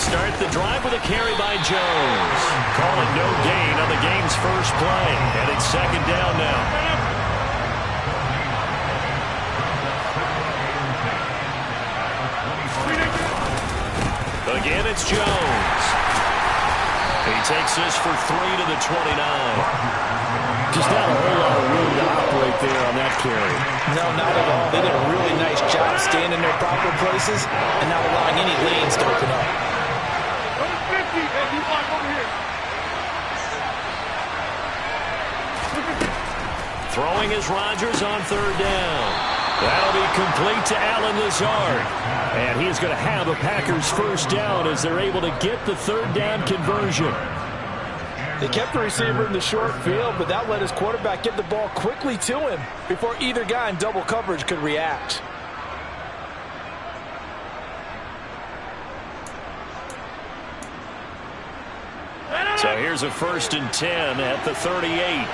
start the drive with a carry by Jones. Calling no gain on the game's first play. And it's second down now. Again, it's Jones. He takes this for 3 to the 29. Just not a whole lot of room to operate there on that carry. No, not at all. They did a really nice job staying in their proper places and not allowing any lanes to open up. Throwing is Rodgers on third down. That'll be complete to Allen Lazard. And he's going to have a Packers first down as they're able to get the third down conversion. They kept the receiver in the short field, but that let his quarterback get the ball quickly to him before either guy in double coverage could react. So here's a 1st and 10 at the 38.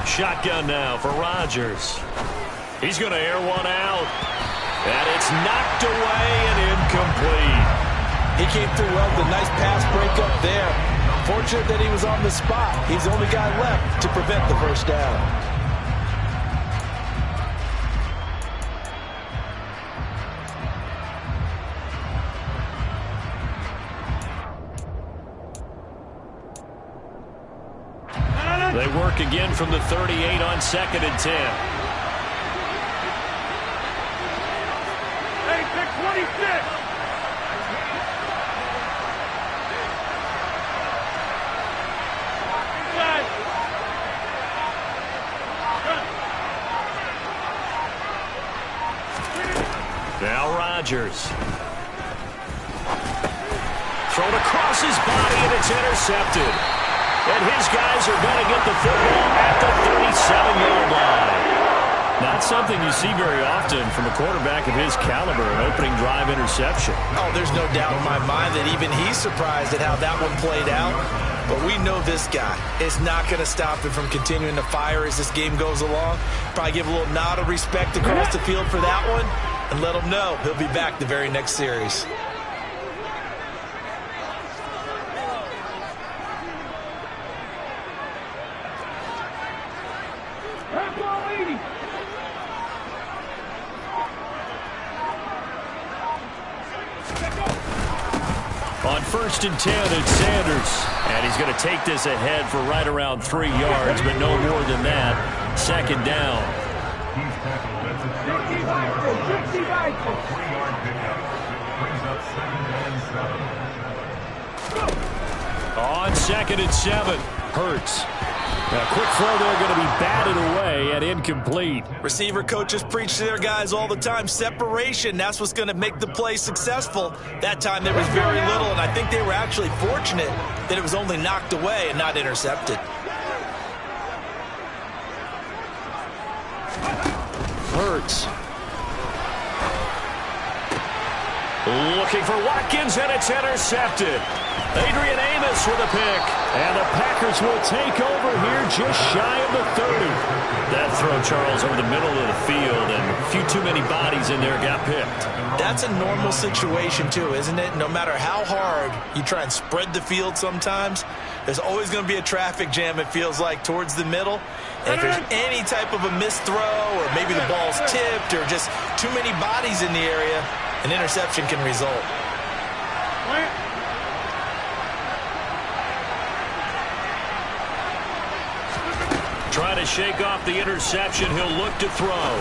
Shotgun now for Rodgers. He's going to air one out. And it's knocked away and incomplete. He came through well with a nice pass breakup there. Fortunate that he was on the spot. He's the only guy left to prevent the first down. They work again from the 38 on 2nd and 10. Hey, pick 26. Now Rodgers. Thrown across his body and it's intercepted. And his guys are going to get the football at the 37-yard line. Not something you see very often from a quarterback of his caliber, an opening drive interception. Oh, there's no doubt in my mind that even he's surprised at how that one played out. But we know this guy is not going to stop him from continuing to fire as this game goes along. Probably give a little nod of respect across the field for that one and let him know he'll be back the very next series. On 1st and 10, it's Sanders. And he's going to take this ahead for right around 3 yards, but no more than that. 2nd down. On 2nd and 7, Hurts. A quick throw there, going to be batted away and incomplete. Receiver coaches preach to their guys all the time. Separation, that's what's going to make the play successful. That time there was very little, and I think they were actually fortunate that it was only knocked away and not intercepted. Hurts. Looking for Watkins, and it's intercepted. Adrian Amos with a pick. And the Packers will take over here just shy of the 30. That throw, Charles, over the middle of the field, and a few too many bodies in there got picked. That's a normal situation, too, isn't it? No matter how hard you try and spread the field sometimes, there's always going to be a traffic jam, it feels like, towards the middle. And if there's any type of a missed throw, or maybe the ball's tipped, or just too many bodies in the area, an interception can result. Trying to shake off the interception. He'll look to throw.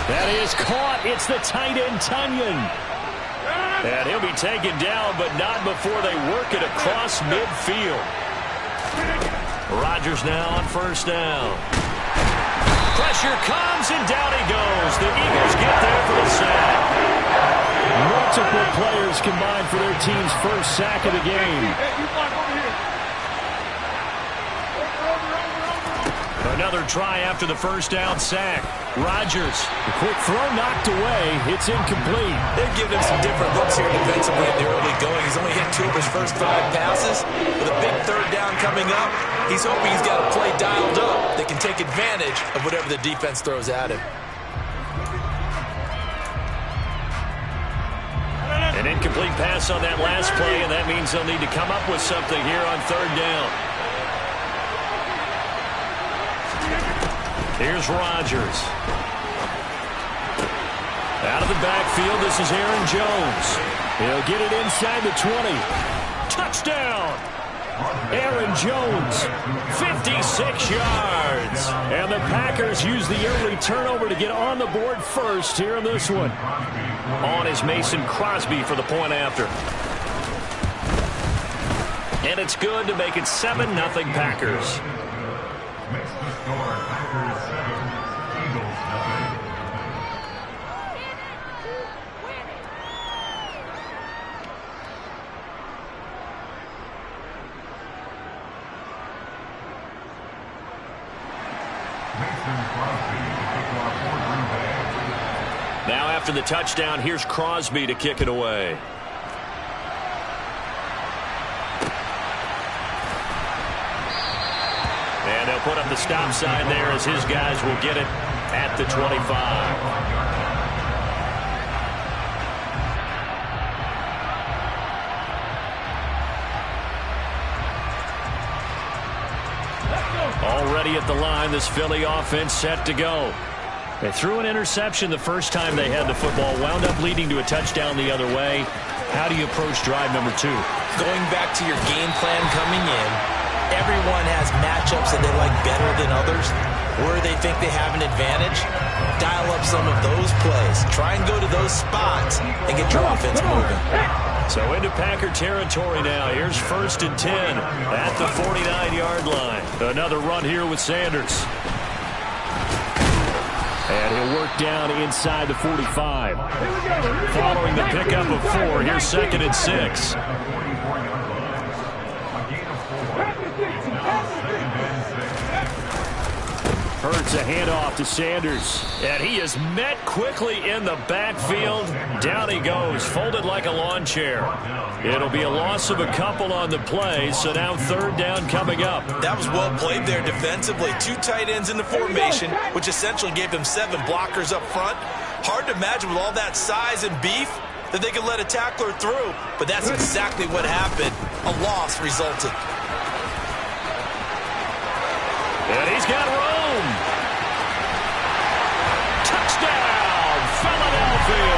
That is caught. It's the tight end, Tunyon. And he'll be taken down, but not before they work it across midfield. Rodgers now on 1st down. Pressure comes, and down he goes. The Eagles get there for the sack. Multiple players combined for their team's first sack of the game. Another try after the first down sack. Rodgers, the quick throw knocked away. It's incomplete. They've given him some different looks here defensively in the early going. He's only hit 2 of his first 5 passes. With a big 3rd down coming up, he's hoping he's got a play dialed up that can take advantage of whatever the defense throws at him. An incomplete pass on that last play, and that means they'll need to come up with something here on third down. Here's Rodgers. Out of the backfield, this is Aaron Jones. He'll get it inside the 20. Touchdown! Aaron Jones, 56 yards. And the Packers use the early turnover to get on the board first here in this one. On is Mason Crosby for the point after. And it's good to make it 7-0 Packers. Now after the touchdown, here's Crosby to kick it away. And they'll put up the stop sign there as his guys will get it at the 25. Already at the line, this Philly offense set to go. They threw an interception the first time they had the football, wound up leading to a touchdown the other way. How do you approach drive number 2? Going back to your game plan coming in, everyone has matchups that they like better than others. Where they think they have an advantage, dial up some of those plays. Try and go to those spots and get your offense moving. So into Packer territory now. Here's 1st and 10 at the 49-yard line. Another run here with Sanders. And he'll work down inside the 45. Following the pickup of 4, here's 2nd and 6. Hurts a handoff to Sanders. And he is met quickly in the backfield. Down he goes, folded like a lawn chair. It'll be a loss of a couple on the play, so now 3rd down coming up. That was well played there defensively. 2 tight ends in the formation, which essentially gave them 7 blockers up front. Hard to imagine with all that size and beef that they could let a tackler through, but that's exactly what happened. A loss resulted. And he's got room. Touchdown, Philadelphia.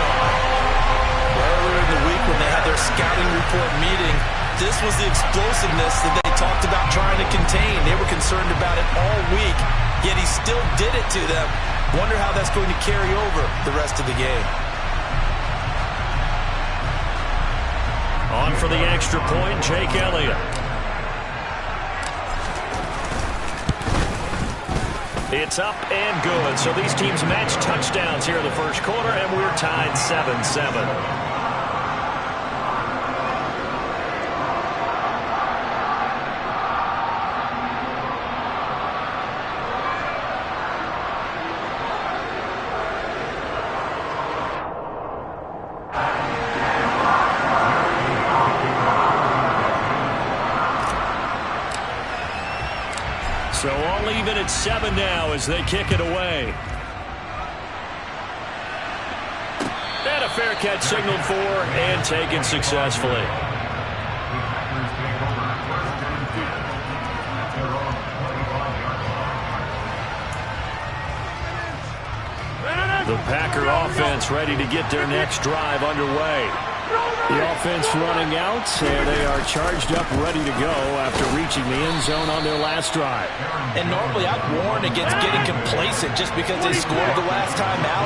Earlier in the week when they had their scouting report meeting, this was the explosiveness that they talked about trying to contain. They were concerned about it all week, yet he still did it to them. Wonder how that's going to carry over the rest of the game. On for the extra point, Jake Elliott. It's up and good. So these teams match touchdowns here in the first quarter, and we're tied 7-7. So all even at 7 now as they kick it away. And a fair catch signaled for and taken successfully. The Packer offense ready to get their next drive underway. The offense running out, and they are charged up, ready to go after reaching the end zone on their last drive. And normally I'd warn against getting complacent just because they scored the last time out.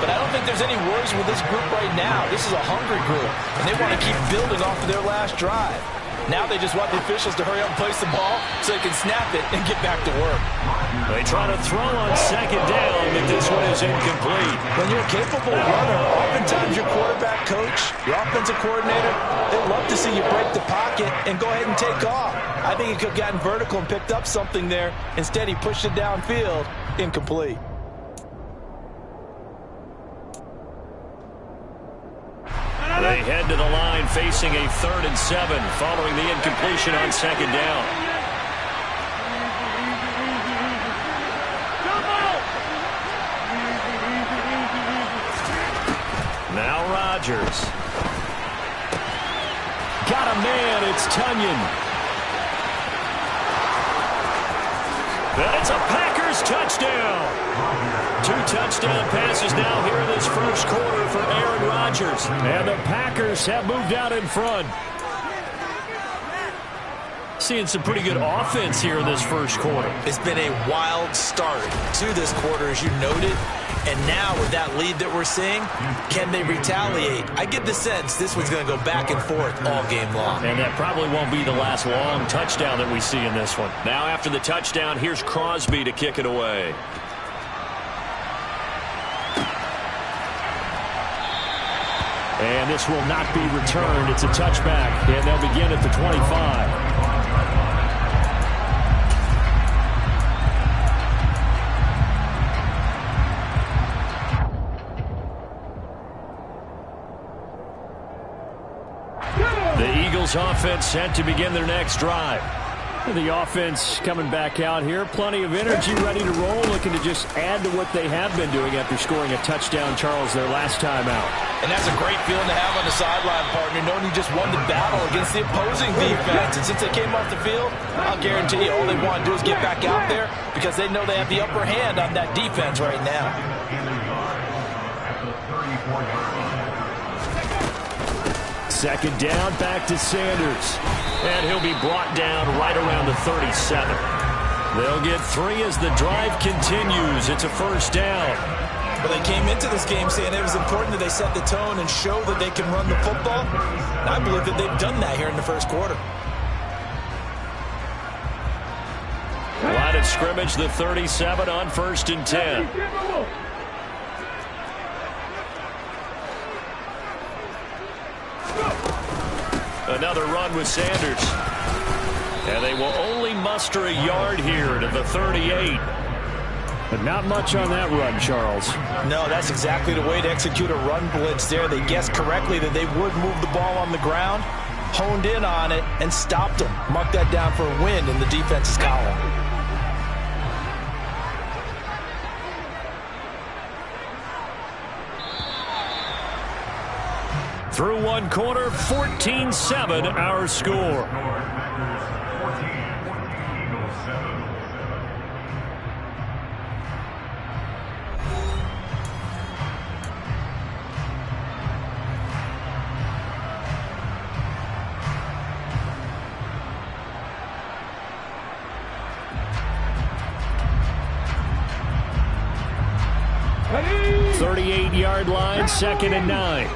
But I don't think there's any worries with this group right now. This is a hungry group, and they want to keep building off of their last drive. Now they just want the officials to hurry up and place the ball so they can snap it and get back to work. They try to throw on 2nd down, but this one is incomplete. When you're a capable runner, oftentimes your quarterback coach, your offensive coordinator, they love to see you break the pocket and go ahead and take off. I think he could have gotten vertical and picked up something there. Instead, he pushed it downfield, incomplete. They head to the line facing a 3rd and 7 following the incompletion on 2nd down. Now Rodgers. got a man. It's Tunyon. And it's a Packers touchdown. 2 touchdown passes now here in this first quarter for Aaron Rodgers. And the Packers have moved out in front. Seeing some pretty good offense here in this first quarter. It's been a wild start to this quarter, as you noted. And now with that lead that we're seeing, can they retaliate? I get the sense this one's going to go back and forth all game long. And that probably won't be the last long touchdown that we see in this one. Now after the touchdown, here's Crosby to kick it away. And this will not be returned. It's a touchback, and they'll begin at the 25. The Eagles offense set to begin their next drive. The offense coming back out here. Plenty of energy, ready to roll, looking to just add to what they have been doing after scoring a touchdown, Charles, their last time out. And that's a great feeling to have on the sideline, partner, knowing you just won the battle against the opposing defense. And since they came off the field, I'll guarantee you all they want to do is get back out there because they know they have the upper hand on that defense right now. Second down, back to Sanders. And he'll be brought down right around the 37. They'll get 3 as the drive continues. It's a first down. But they came into this game saying it was important that they set the tone and show that they can run the football. And I believe that they've done that here in the first quarter. Line of scrimmage, the 37 on 1st and 10. Another run with Sanders. And they will only muster a yard here to the 38. But not much on that run, Charles. No, that's exactly the way to execute a run blitz there. They guessed correctly that they would move the ball on the ground, honed in on it, and stopped them. Mark that down for a win in the defense's column. Through one quarter, 14-7 our score. Ready? 38-yard line, 2nd and 9.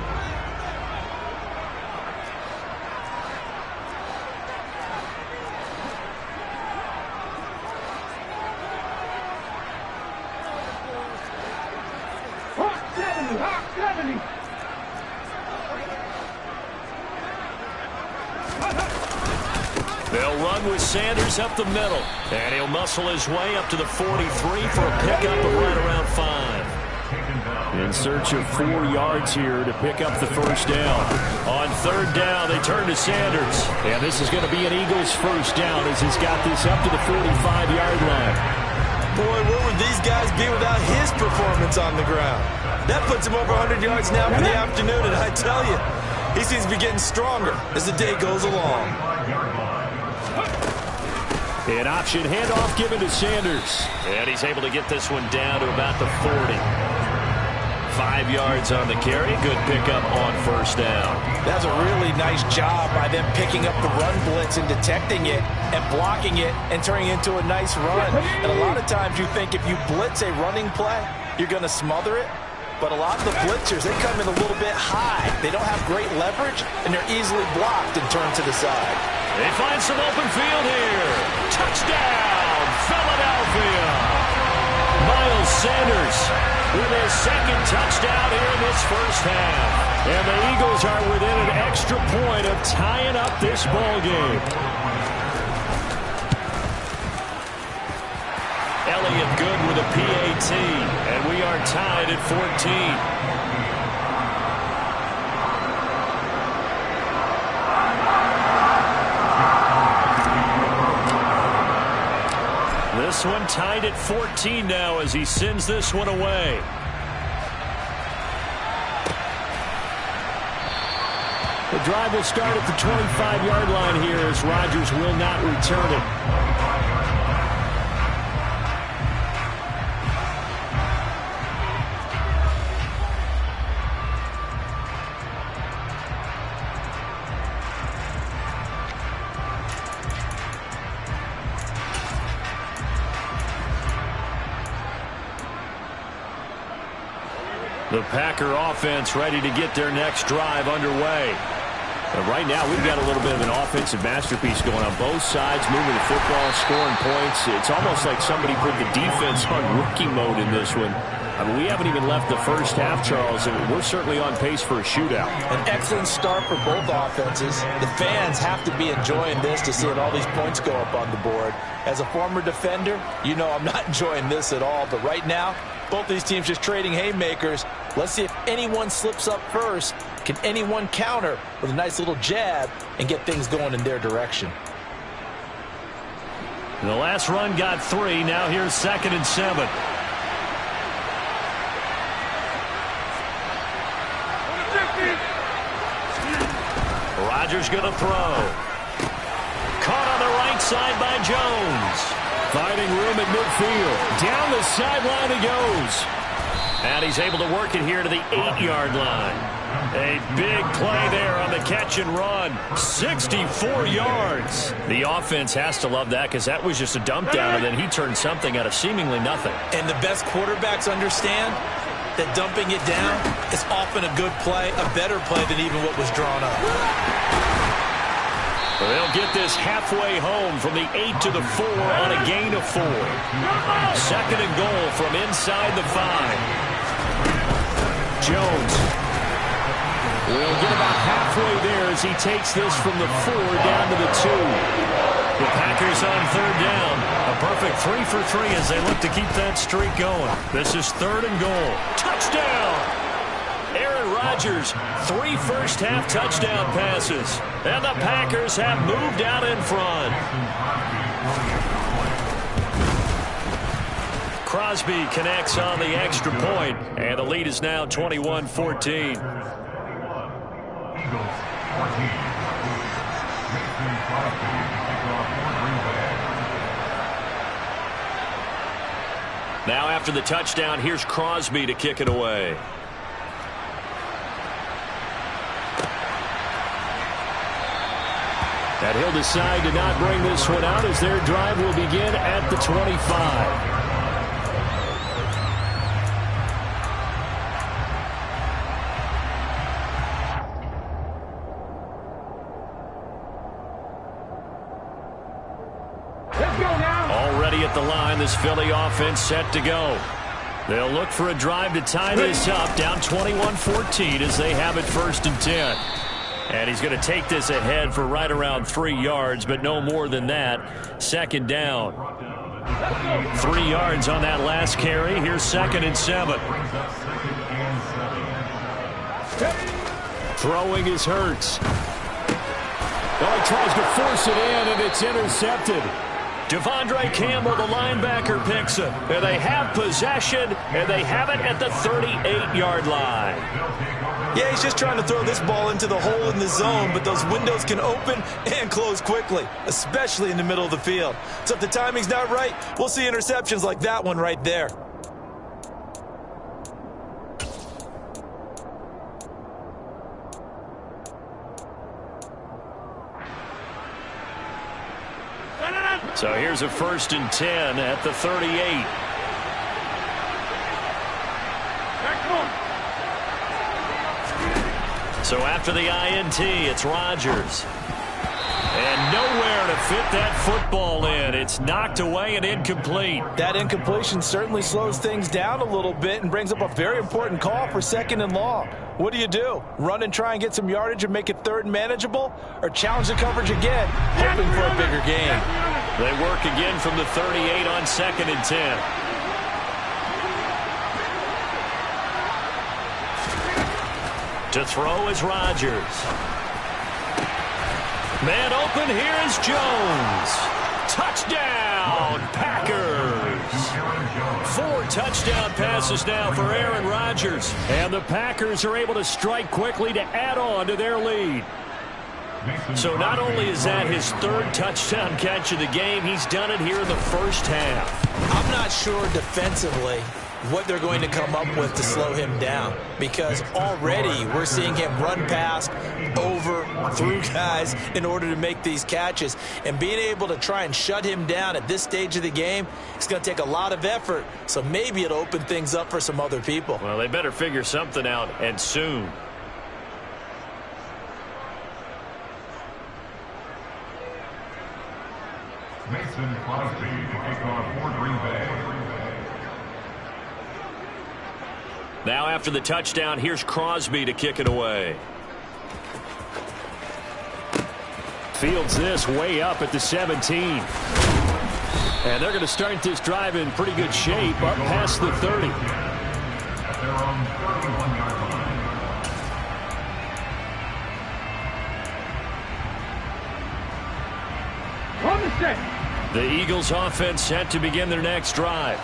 They'll run with Sanders up the middle. And he'll muscle his way up to the 43 for a pickup of right around 5. In search of 4 yards here to pick up the first down. On 3rd down, they turn to Sanders. And this is going to be an Eagles first down as he's got this up to the 45-yard line. Boy, where would these guys be without his performance on the ground? That puts him over 100 yards now for the afternoon, and I tell you, he seems to be getting stronger as the day goes along. An option handoff given to Sanders. And he's able to get this one down to about the 40. 5 yards on the carry. Good pickup on first down. That's a really nice job by them picking up the run blitz and detecting it and blocking it and turning it into a nice run. And a lot of times you think if you blitz a running play, you're going to smother it. But a lot of the blitzers, they come in a little bit high. They don't have great leverage, and they're easily blocked and turned to the side. They find some open field here. Touchdown, Philadelphia. Miles Sanders with his 2nd touchdown here in this first half. And the Eagles are within an extra point of tying up this ball game. Elliott good with a PAT, and we are tied at 14. This one tied at 14 now as he sends this one away. The drive will start at the 25-yard line here as Rodgers will not return it. The Packer offense ready to get their next drive underway. And right now, we've got a little bit of an offensive masterpiece going on both sides, moving the football, scoring points. It's almost like somebody put the defense on rookie mode in this one. I mean, we haven't even left the first half, Charles, and we're certainly on pace for a shootout. An excellent start for both offenses. The fans have to be enjoying this to see all these points go up on the board. As a former defender, you know I'm not enjoying this at all, but right now, both these teams just trading haymakers. Let's see if anyone slips up first. Can anyone counter with a nice little jab and get things going in their direction? The last run got 3. Now here's 2nd and 7. Rodgers going to throw. Caught on the right side by Jones. Finding room at midfield. Down the sideline he goes. And he's able to work it here to the 8-yard line. A big play there on the catch and run. 64 yards. The offense has to love that because that was just a dump down, and then he turned something out of seemingly nothing. And the best quarterbacks understand that dumping it down is often a good play, a better play than even what was drawn up. They'll get this halfway home from the 8 to the 4 on a gain of 4. 2nd and goal from inside the 5. Jones will get about halfway there as he takes this from the 4 down to the 2. The Packers on 3rd down. A perfect 3 for 3 as they look to keep that streak going. This is 3rd and goal. Touchdown! Aaron Rodgers, 3 first-half touchdown passes. And the Packers have moved out in front. Crosby connects on the extra point, and the lead is now 21-14. Now after the touchdown, here's Crosby to kick it away. And he'll decide to not bring this one out as their drive will begin at the 25. Already at the line, this Philly offense set to go. They'll look for a drive to tie this up, down 21-14 as they have it 1st and 10. And he's going to take this ahead for right around 3 yards, but no more than that. 2nd down. 3 yards on that last carry. Here's 2nd and 7. Throwing is Hurts. Oh, he tries to force it in, and it's intercepted. Devondre Campbell, the linebacker, picks it. And they have possession, and they have it at the 38-yard line. Yeah, he's just trying to throw this ball into the hole in the zone, but those windows can open and close quickly, especially in the middle of the field. So if the timing's not right, we'll see interceptions like that one right there. So here's a 1st and 10 at the 38. So after the INT, it's Rodgers. And nowhere to fit that football in. It's knocked away and incomplete. That incompletion certainly slows things down a little bit and brings up a very important call for 2nd and long. What do? Run and try and get some yardage and make it 3rd and manageable? Or challenge the coverage again, hoping for a bigger gain? They work again from the 38 on 2nd and 10. To throw is Rodgers. Man open, here is Jones. Touchdown, Packers. 4 touchdown passes now for Aaron Rodgers. And the Packers are able to strike quickly to add on to their lead. So not only is that his third touchdown catch of the game, he's done it here in the first half. I'm not sure defensively what they're going to come up with to slow him down, because already we're seeing him run past, over, through guys in order to make these catches. And being able to try and shut him down at this stage of the game, it's going to take a lot of effort. So maybe it'll open things up for some other people. Well, they better figure something out, and soon. Mason Crosby to kick off for Green Bay. Now after the touchdown, here's Crosby to kick it away. Fields this way up at the 17. And they're going to start this drive in pretty good shape, up past the 30. At their own 31-yard line. On the set. The Eagles offense set to begin their next drive.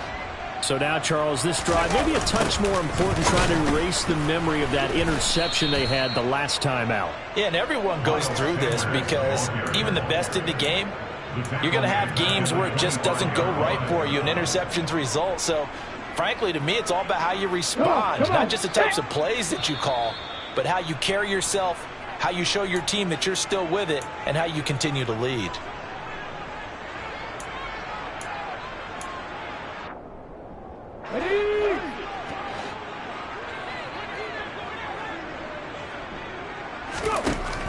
So now, Charles, this drive maybe a touch more important, trying to erase the memory of that interception they had the last time out. Yeah, and everyone goes through this, because even the best in the game, you're going to have games where it just doesn't go right for you, and interceptions result. So, frankly, to me, it's all about how you respond, not just the types of plays that you call, but how you carry yourself, how you show your team that you're still with it, and how you continue to lead.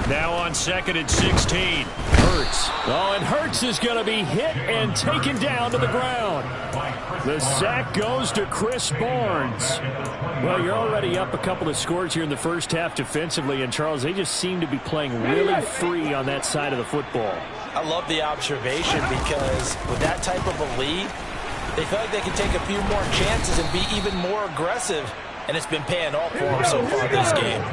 Now on 2nd and 16. Hurts. Oh, and Hurts is going to be hit and taken down to the ground. The sack goes to Chris Barnes. Well, you're already up a couple of scores here in the first half defensively, and Charles, they just seem to be playing really free on that side of the football. I love the observation, because with that type of a lead, they feel like they can take a few more chances and be even more aggressive, and it's been paying off for them so far this game.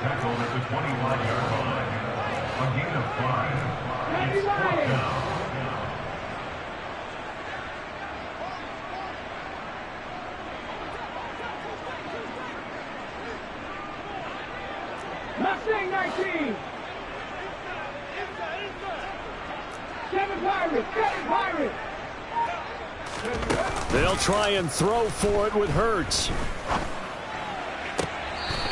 Tackled at the 21-yard line. A gain of 5. It's 4th down. Mustang 19. 7 Pirates. They'll try and throw for it with Hurts.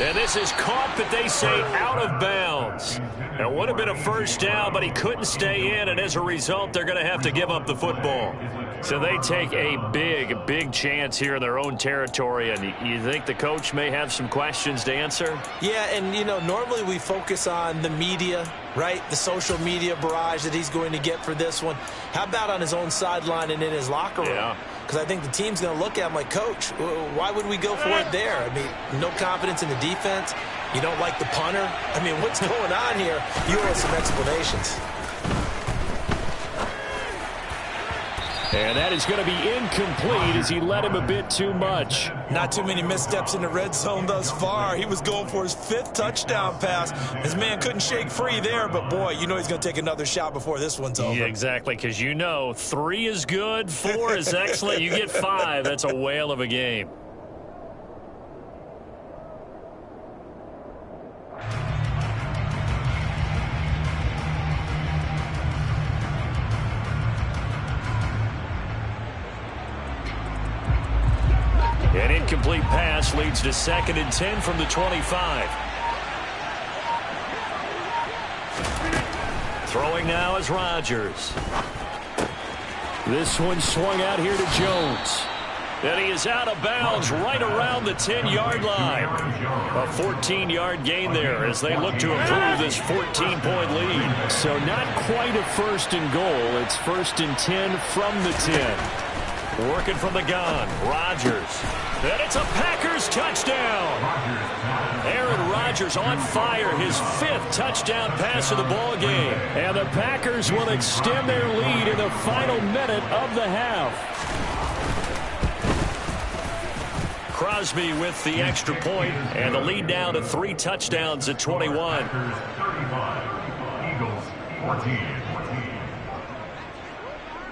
And this is caught, but they say out of bounds. It would have been a first down, but he couldn't stay in, and as a result, they're going to have to give up the football. So they take a big chance here in their own territory, and you think the coach may have some questions to answer? Yeah, and, you know, normally we focus on the media, right? The social media barrage that he's going to get for this one. How about on his own sideline and in his locker room? Yeah. Because I think the team's going to look at him like, Coach, why would we go for it there? I mean, no confidence in the defense. You don't like the punter. I mean, what's going on here? You owe us some explanations. And that is going to be incomplete as he led him a bit too much. Not too many missteps in the red zone thus far. He was going for his 5th touchdown pass. His man couldn't shake free there, but boy, you know he's going to take another shot before this one's over. Yeah, exactly, because you know 3 is good, 4 is excellent. You get 5. That's a whale of a game. An incomplete pass leads to 2nd and 10 from the 25. Throwing now is Rodgers. This one swung out here to Jones. And he is out of bounds right around the 10-yard line. A 14-yard gain there as they look to improve this 14-point lead. So not quite a 1st and goal. It's 1st and 10 from the 10. Working from the gun, Rodgers. And it's a Packers touchdown. Aaron Rodgers on fire, his 5th touchdown pass of the ball game. And the Packers will extend their lead in the final minute of the half. Crosby with the extra point, and the lead down to 3 touchdowns at 21. Packers 35. Eagles 14.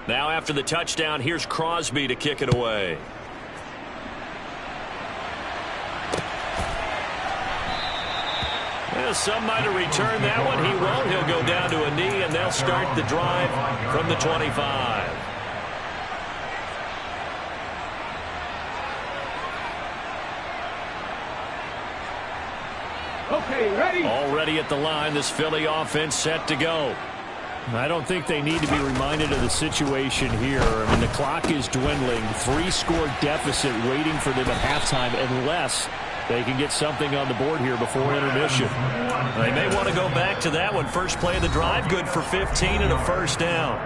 Now after the touchdown, here's Crosby to kick it away. Well, some might have returned that one. He won't. He'll go down to a knee, and they'll start the drive from the 25. Okay, ready? Already at the line, this Philly offense set to go. I don't think they need to be reminded of the situation here. I mean, the clock is dwindling. 3-score deficit waiting for them at halftime unless they can get something on the board here before intermission. They may want to go back to that one. First play of the drive, good for 15 and a first down.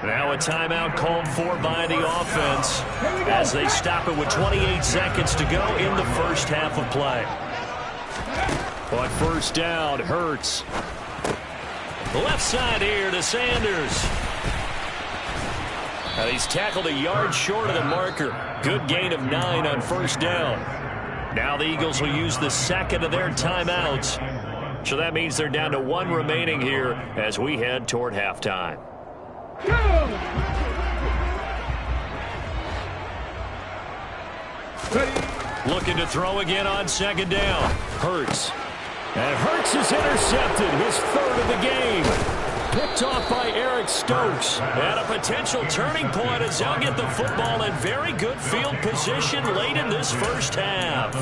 Now a timeout called for by the offense as they stop it with 28 seconds to go in the first half of play. On first down, Hurts. Left side here to Sanders. And he's tackled a yard short of the marker. Good gain of 9 on first down. Now the Eagles will use the second of their timeouts. So that means they're down to 1 remaining here as we head toward halftime. Looking to throw again on second down. Hurts. And Hurts is intercepted, his 3rd of the game. Picked off by Eric Stokes. And a potential turning point as they'll get the football in very good field position late in this first half.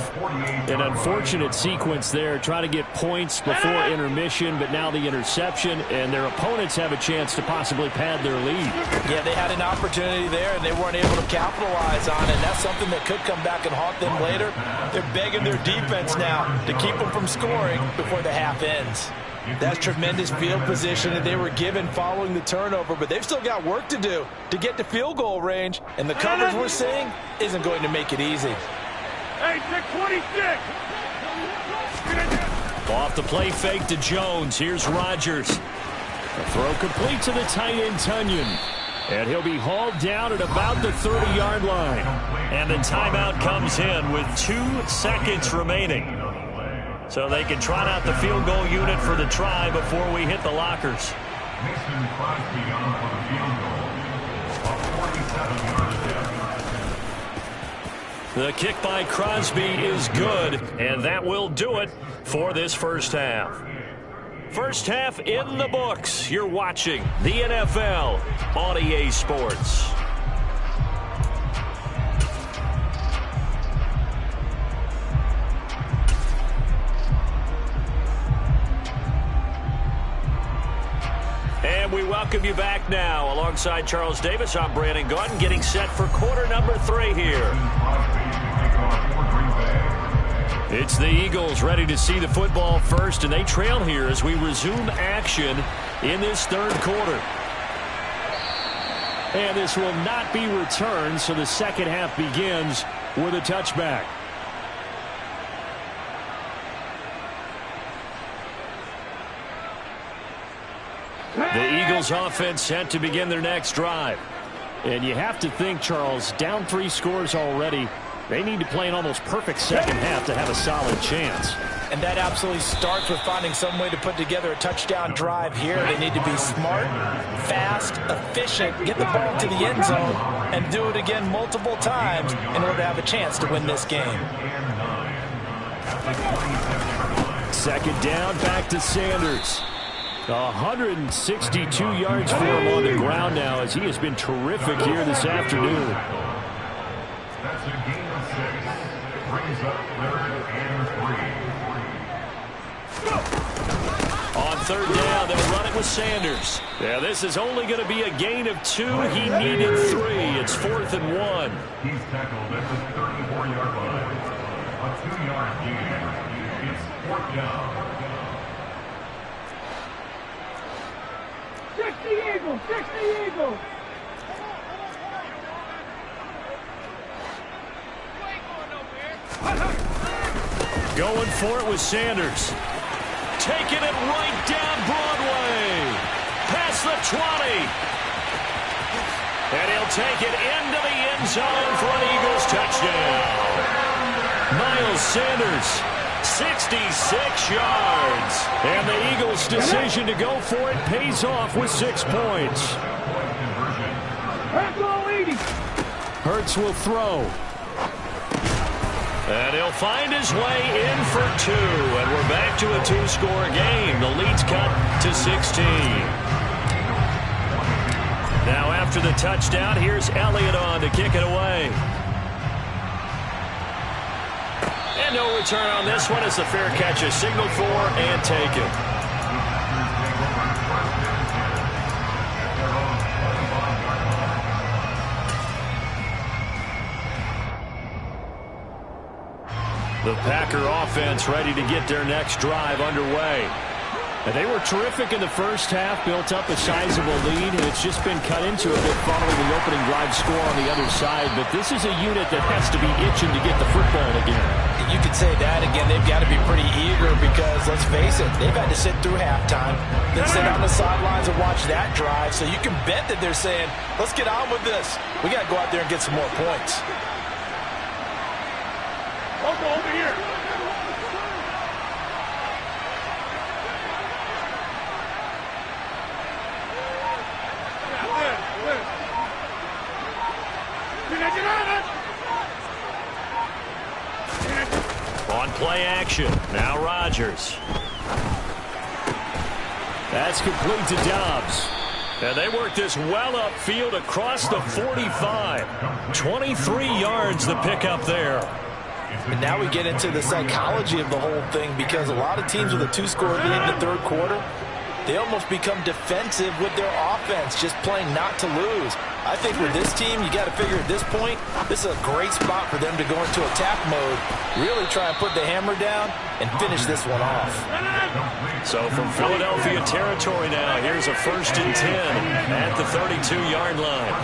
An unfortunate sequence there, trying to get points before intermission, but now the interception, and their opponents have a chance to possibly pad their lead. Yeah, they had an opportunity there, and they weren't able to capitalize on it. And that's something that could come back and haunt them later. They're begging their defense now to keep them from scoring before the half ends. That's tremendous field position that they were given following the turnover, but they've still got work to do to get to field goal range, and the coverage we're seeing isn't going to make it easy. Hey, 626! Off the play fake to Jones. Here's Rodgers. A throw complete to the tight end, Tunyon. And he'll be hauled down at about the 30-yard line. And the timeout comes in with 2 seconds remaining. So they can trot out the field goal unit for the try before we hit the lockers. Mason Crosby on for the field goal. A 47-yard attempt. The kick by Crosby is good, and that will do it for this first half. First half in the books. You're watching the NFL on EA Sports. And we welcome you back now. Alongside Charles Davis, I'm Brandon Gaudin, getting set for quarter number 3 here. It's the Eagles ready to see the football first, and they trail here as we resume action in this 3rd quarter. And this will not be returned, so the second half begins with a touchback. The Eagles offense set to begin their next drive. And you have to think, Charles, down 3 scores already. They need to play an almost perfect second half to have a solid chance. And that absolutely starts with finding some way to put together a touchdown drive here. They need to be smart, fast, efficient, get the ball to the end zone, and do it again multiple times in order to have a chance to win this game. Second down, back to Sanders. 162 yards for him on the ground now as he has been terrific here this afternoon. That's a gain of 6. Brings up 3rd and 3. On 3rd down, they'll run it with Sanders. Yeah, this is only going to be a gain of 2. He needed 3. It's 4th and 1. He's tackled at the 34-yard line. A 2-yard gain. It's 4th down. 60 Eagles! 60 Eagles! Going for it with Sanders. Taking it right down Broadway. Past the 20. And he'll take it into the end zone for an Eagles touchdown. Miles Sanders, 66 yards. And the Eagles' decision to go for it pays off with 6 points. Hurts will throw. And he'll find his way in for two. And we're back to a two-score game. The lead's cut to 16. Now after the touchdown, here's Elliott on to kick it away. And no return on this one as the fair catch is signaled for and taken. The Packer offense ready to get their next drive underway. And they were terrific in the first half, built up a sizable lead, and it's just been cut into a bit following the opening drive score on the other side. But this is a unit that has to be itching to get the football again. You could say that again. They've got to be pretty eager because, let's face it, they've had to sit through halftime, then sit on the sidelines and watch that drive. So you can bet that they're saying, let's get on with this. We got to go out there and get some more points. Over here. On play action, now Rodgers. That's complete to Dobbs. And they work this well upfield across the 45. 23 yards the pickup there. And now we get into the psychology of the whole thing because a lot of teams with a two-score lead in the third quarter, they almost become defensive with their offense, just playing not to lose. I think with this team, you got to figure at this point, this is a great spot for them to go into attack mode, really try and put the hammer down and finish this one off. So from Philadelphia territory now, here's a 1st and 10 at the 32-yard line.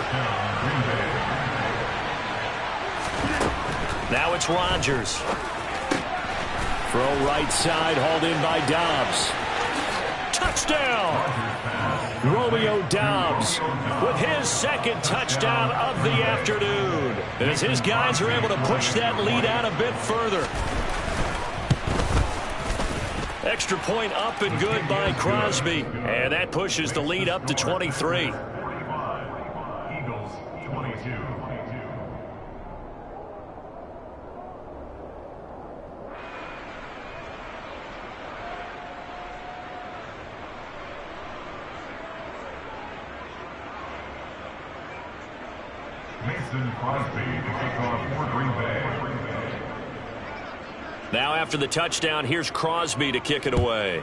Now it's Rodgers. Throw right side, hauled in by Dobbs. Touchdown! Romeo Dobbs with his second touchdown of the afternoon, as his guys are able to push that lead out a bit further. Extra point up and good by Crosby, and that pushes the lead up to 23. Eagles 22. Mason Crosby to kick off for Green Bay. Now after the touchdown, here's Crosby to kick it away.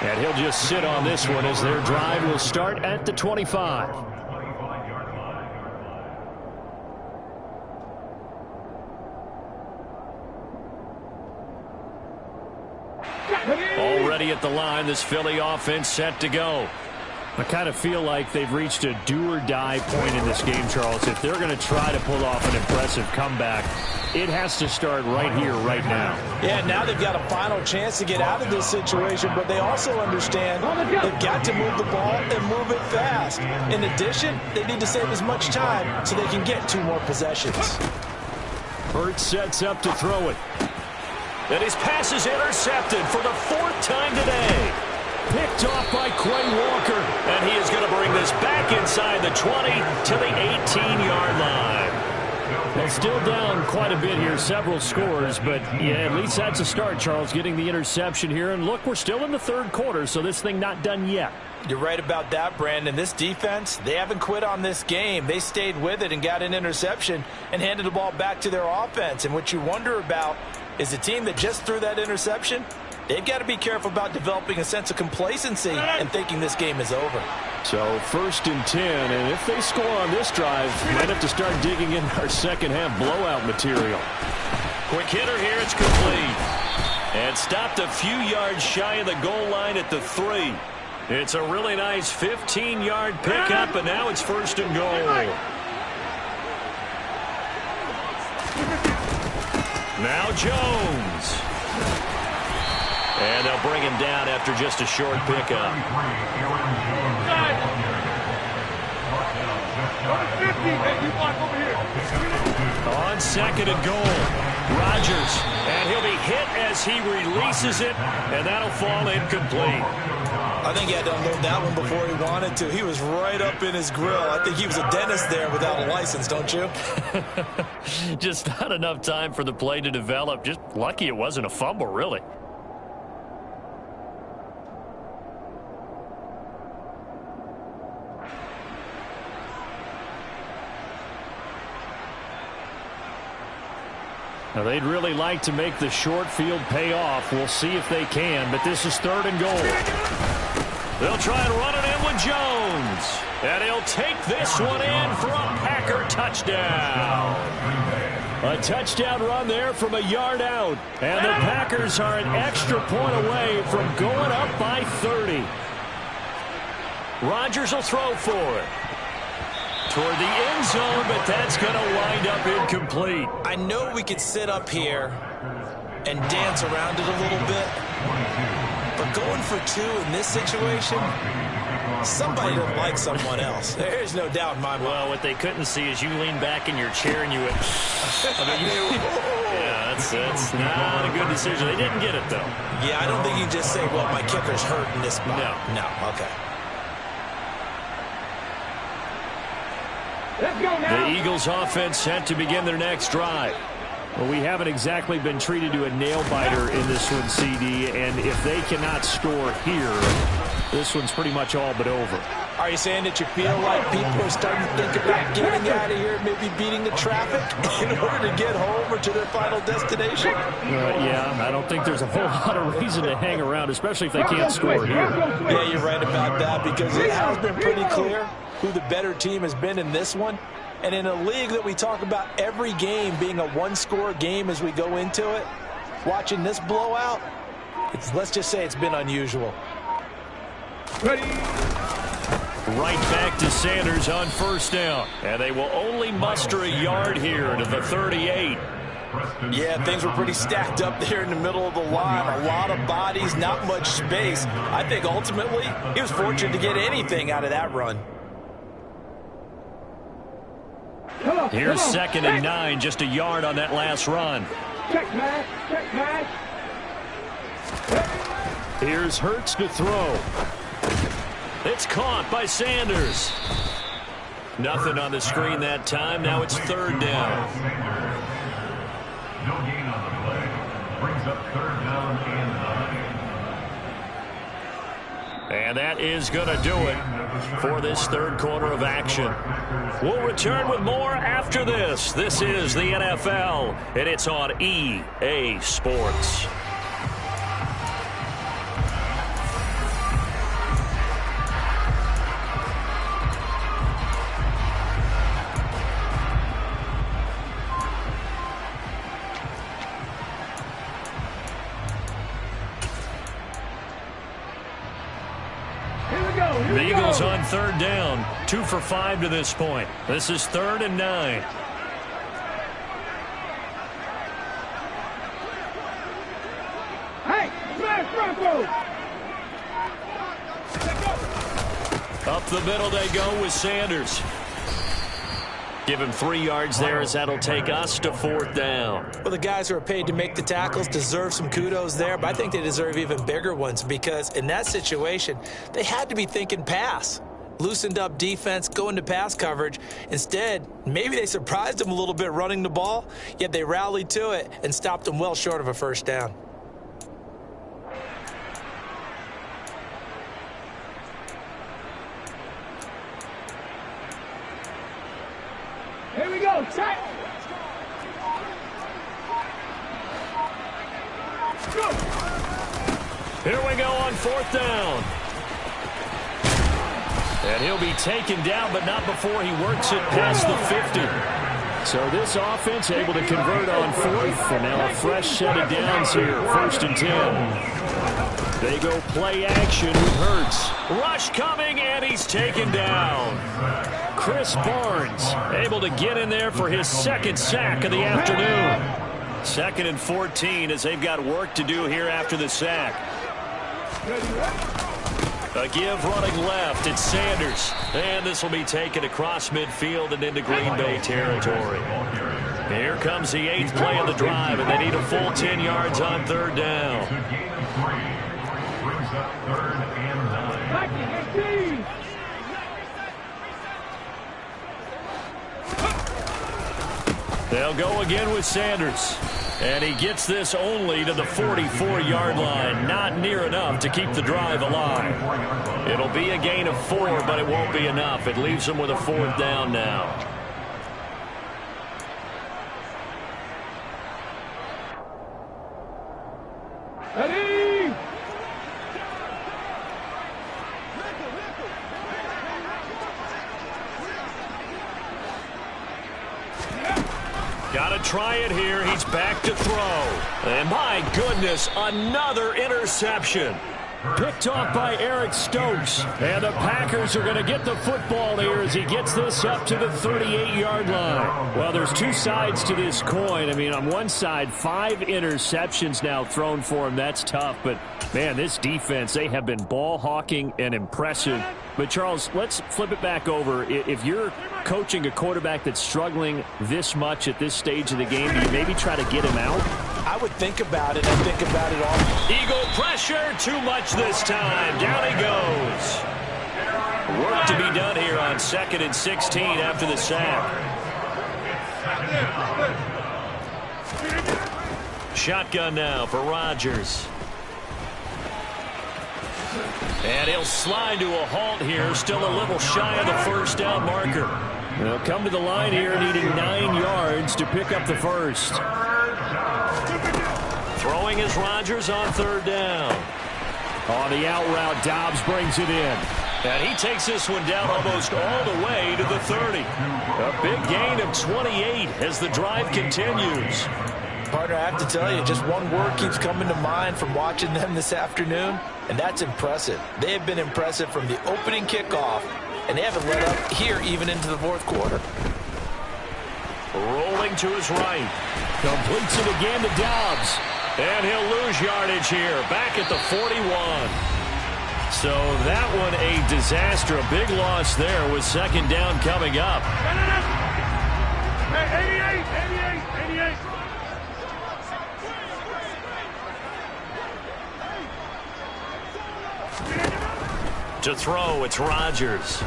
And he'll just sit on this one as their drive will start at the 25. Already at the line, this Philly offense set to go. I kind of feel like they've reached a do-or-die point in this game, Charles. If they're going to try to pull off an impressive comeback, it has to start right here, right now. Yeah, now they've got a final chance to get out of this situation, but they also understand they've got to move the ball and move it fast. In addition, they need to save as much time so they can get 2 more possessions. Hurts sets up to throw it. And his pass is intercepted for the 4th time today. Picked off by Quay Walker. And he is going to bring this back inside the 20 to the 18-yard line. Well, still down quite a bit here, several scores. But, yeah, at least that's a start, Charles, getting the interception here. And, look, we're still in the third quarter, so this thing not done yet. You're right about that, Brandon. This defense, they haven't quit on this game. They stayed with it and got an interception and handed the ball back to their offense. And what you wonder about is the team that just threw that interception, they've got to be careful about developing a sense of complacency and thinking this game is over. So 1st and 10, and if they score on this drive, might have to start digging in our second half blowout material. Quick hitter here, it's complete. And stopped a few yards shy of the goal line at the 3. It's a really nice 15-yard pickup, and now it's 1st and goal. Now Jones. And they'll bring him down after just a short pickup. On 2nd and goal, Rodgers. And he'll be hit as he releases it, and that'll fall incomplete. I think he had to unload that one before he wanted to. He was right up in his grill. I think he was a dentist there without a license, don't you? Just not enough time for the play to develop. Just lucky it wasn't a fumble, really. Now, they'd really like to make the short field pay off. We'll see if they can, but this is 3rd and goal. They'll try and run it in with Jones. And he'll take this one in for a Packer touchdown. A touchdown run there from a yard out. And the Packers are an extra point away from going up by 30. Rodgers will throw for it. Toward the end zone, but that's going to wind up incomplete. I know we could sit up here and dance around it a little bit, but going for 2 in this situation, somebody didn't like someone else. There's no doubt in my mind. Well, what they couldn't see is you lean back in your chair and you went, yeah, that's not a good decision. They didn't get it, though. Yeah, I don't think you just say, well, my kicker's hurt in this spot. No, okay. Let's go now. The Eagles offense set to begin their next drive. Well, we haven't exactly been treated to a nail-biter in this one, CD, and if they cannot score here, this one's pretty much all but over. Are you saying that you feel like people are starting to think about getting out of here, maybe beating the traffic in order to get home or to their final destination? Yeah, I don't think there's a whole lot of reason to hang around, especially if they can't score here. Yeah, you're right about that, because it has been pretty clear who the better team has been in this one. And in a league that we talk about every game being a one-score game as we go into it, watching this blowout, let's just say it's been unusual. Ready. Right back to Sanders on 1st down. And they will only muster a yard here to the 38. Yeah, things were pretty stacked up there in the middle of the line. A lot of bodies, not much space. I think ultimately he was fortunate to get anything out of that run. Here's 2nd and 9, just a yard on that last run. Check match. Check match. Here's Hurts to throw. It's caught by Sanders. Nothing on the screen that time. Now it's 3rd down. No gain on the play. Brings up 3rd down and 9. And that is going to do it for this 3rd quarter of action. We'll return with more after this. This is the NFL, and it's on EA Sports. The Eagles on 3rd down, 2 for 5 to this point. This is 3rd and 9. Hey, smash Bronco. Up the middle they go with Sanders. Give him 3 yards there as that'll take us to 4th down. Well, the guys who are paid to make the tackles deserve some kudos there, but I think they deserve even bigger ones, because in that situation, they had to be thinking pass. Loosened up defense, going to pass coverage. Instead, maybe they surprised them a little bit running the ball, yet they rallied to it and stopped them well short of a 1st down. Here we go. Check. Go. Here we go on 4th down. And he'll be taken down, but not before he works it past the 50. So this offense able to convert on 4th, and now a fresh set of downs here, 1st and 10. They go play action with Hurts. Rush coming, and he's taken down. Chris Barnes able to get in there for his 2nd sack of the afternoon. 2nd and 14 as they've got work to do here after the sack. A give running left. It's Sanders. And this will be taken across midfield and into Green Bay territory. Here comes the 8th play of the drive, and they need a full 10 yards on third down. To gain of 3. Brings up 3rd and 9. They'll go again with Sanders. And he gets this only to the 44-yard line. Not near enough to keep the drive alive. It'll be a gain of 4, but it won't be enough. It leaves them with a 4th down now. Ready? Got to try it here. He's back to throw. And my goodness, another interception. Picked off by Eric Stokes. And the Packers are going to get the football here as he gets this up to the 38-yard line. Well, there's two sides to this coin. I mean, on one side, 5 interceptions now thrown for him. That's tough. But, man, this defense, they have been ball hawking and impressive. But, Charles, let's flip it back over. If you're coaching a quarterback that's struggling this much at this stage of the game, do you maybe try to get him out? I would think about it. I think about it all. Eagle pressure, too much this time. Down he goes. Work to be done here on 2nd and 16 after the sack. Shotgun now for Rodgers. And he'll slide to a halt here, still a little shy of the 1st down marker. They'll come to the line here needing 9 yards to pick up the 1st. Throwing is Rodgers on 3rd down. On the out route, Dobbs brings it in. And he takes this one down almost all the way to the 30. A big gain of 28 as the drive continues. Partner, I have to tell you, just one word keeps coming to mind from watching them this afternoon, and that's impressive. They have been impressive from the opening kickoff, and they haven't let up here even into the 4th quarter. Rolling to his right. Completes it again to Dobbs. And he'll lose yardage here, back at the 41. So that one a disaster. A big loss there with 2nd down coming up. 88. To throw, it's Rodgers.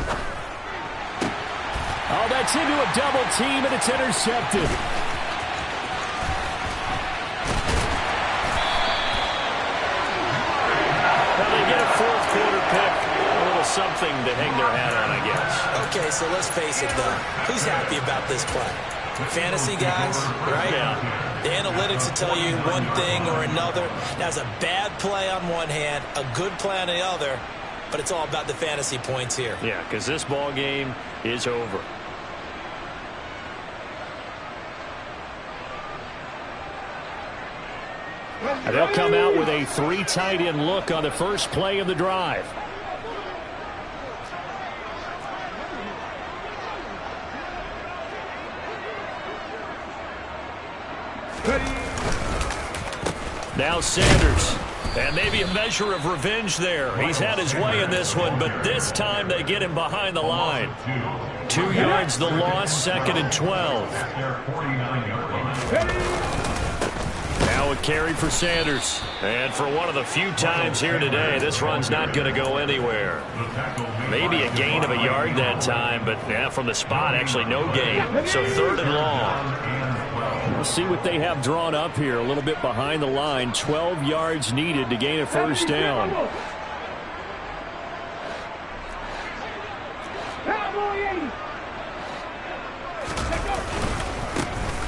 Oh, that's into a double team, and it's intercepted. Well, they get a 4th quarter pick. A little something to hang their hat on, I guess. Okay, so let's face it, though. Who's happy about this play? Fantasy guys, right? Yeah. The analytics will tell you one thing or another. That's a bad play on one hand, a good play on the other, but it's all about the fantasy points here. Yeah, because this ball game is over. And they'll come out with a 3 tight end look on the first play of the drive. Now Sanders. And maybe a measure of revenge there. He's had his way in this one, but this time they get him behind the line. 2 yards the loss, 2nd and 12. Now a carry for Sanders. And for one of the few times here today, this run's not going to go anywhere. Maybe a gain of a yard that time, but yeah, from the spot, actually no gain. So 3rd and long. We'll see what they have drawn up here. A little bit behind the line. 12 yards needed to gain a 1st down.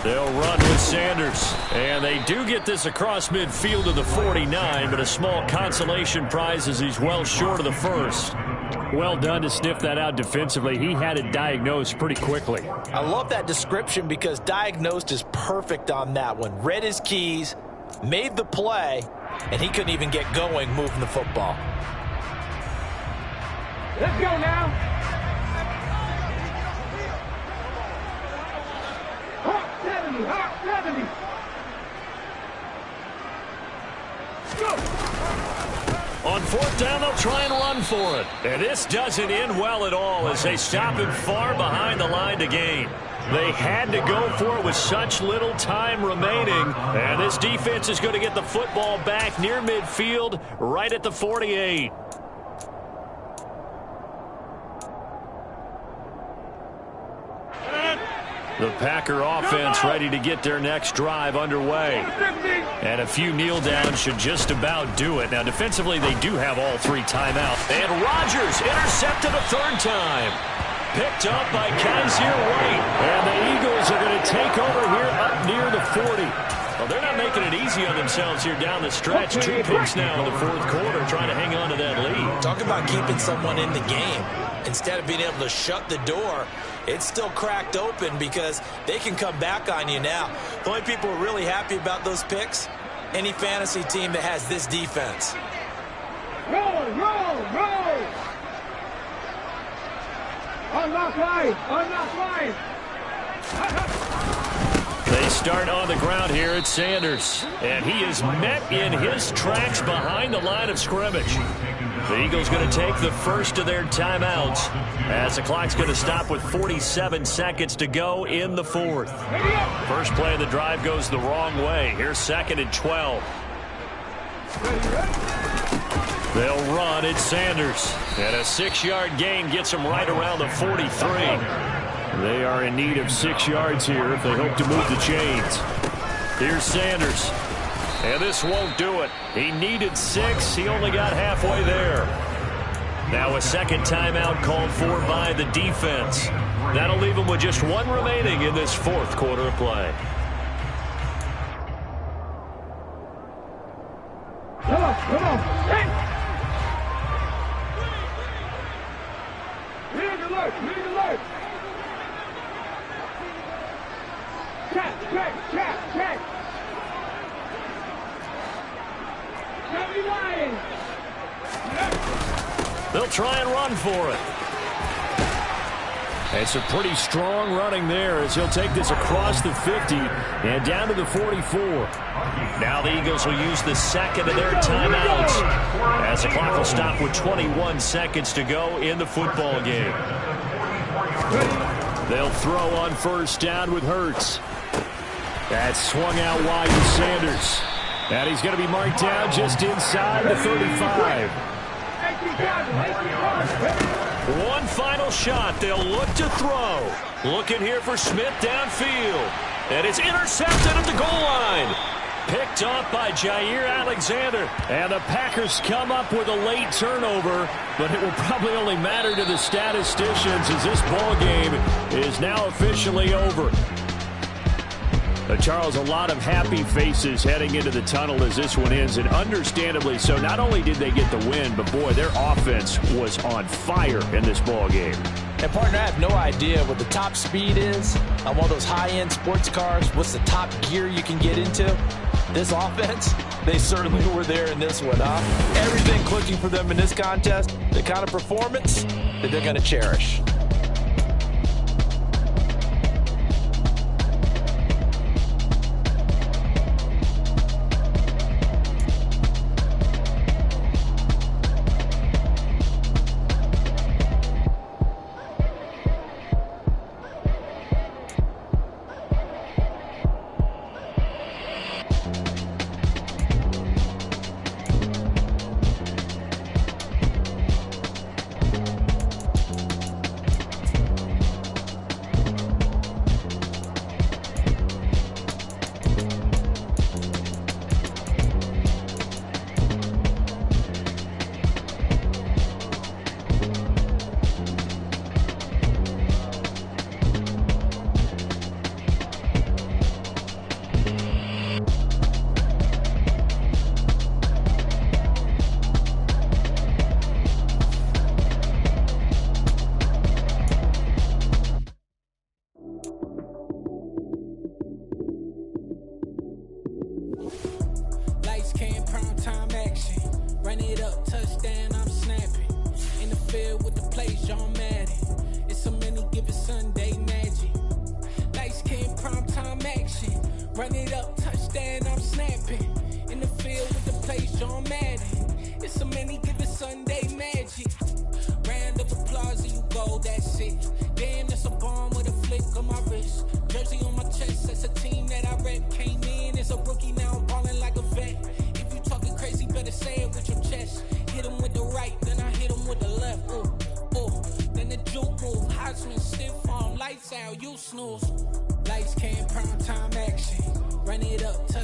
They'll run with Sanders. And they do get this across midfield to the 49, but a small consolation prize as he's well short of the 1st. Well done to sniff that out defensively. He had it diagnosed pretty quickly. I love that description because diagnosed is perfect on that one. Read his keys, made the play, and he couldn't even get going moving the football. Let's go now. Hot 70, hot 70. Go. On 4th down, they'll try and run for it. And this doesn't end well at all as they stop him far behind the line to gain. They had to go for it with such little time remaining. And this defense is going to get the football back near midfield, right at the 48. The Packer offense ready to get their next drive underway. And a few kneel downs should just about do it. Now, defensively, they do have all 3 timeouts. And Rodgers intercepted a 3rd time. Picked up by Kaiser White. And the Eagles are going to take over here up near the 40. Well, they're not making it easy on themselves here down the stretch. 2 picks now in the 4th quarter, trying to hang on to that lead. Talk about keeping someone in the game. Instead of being able to shut the door, it's still cracked open because they can come back on you now. The only people who are really happy about those picks, any fantasy team that has this defense. Roll, roll, roll. Unlock line, unlock line. They start on the ground here at Sanders. And he is met in his tracks behind the line of scrimmage. The Eagles going to take the first of their timeouts as the clock's going to stop with 47 seconds to go in the 4th. First play of the drive goes the wrong way. Here's 2nd and 12. They'll run at Sanders. And a 6-yard gain gets them right around the 43. They are in need of 6 yards here if they hope to move the chains. Here's Sanders. And this won't do it. He needed 6. He only got halfway there. Now a 2nd timeout called for by the defense. That'll leave them with just 1 remaining in this 4th quarter of play. Come on. Hey! Lead alert. Check. They'll try and run for it. It's a pretty strong running there as he'll take this across the 50 and down to the 44. Now the Eagles will use the 2nd of their timeouts as the clock will stop with 21 seconds to go in the football game. They'll throw on 1st down with Hurts. That's swung out wide to Sanders. And he's going to be marked down just inside the 35. One final shot. They'll look to throw. Looking here for Smith downfield. And it's intercepted at the goal line. Picked up by Jair Alexander. And the Packers come up with a late turnover, but it will probably only matter to the statisticians as this ball game is now officially over. Charles, a lot of happy faces heading into the tunnel as this one ends, and understandably so. Not only did they get the win, but boy, their offense was on fire in this ball game. And partner, I have no idea what the top speed is on one of those high-end sports cars. What's the top gear you can get into? This offense, they certainly were there in this one, huh? Everything clicking for them in this contest, the kind of performance that they're going to cherish. Damn, that's a bomb with a flick on my wrist.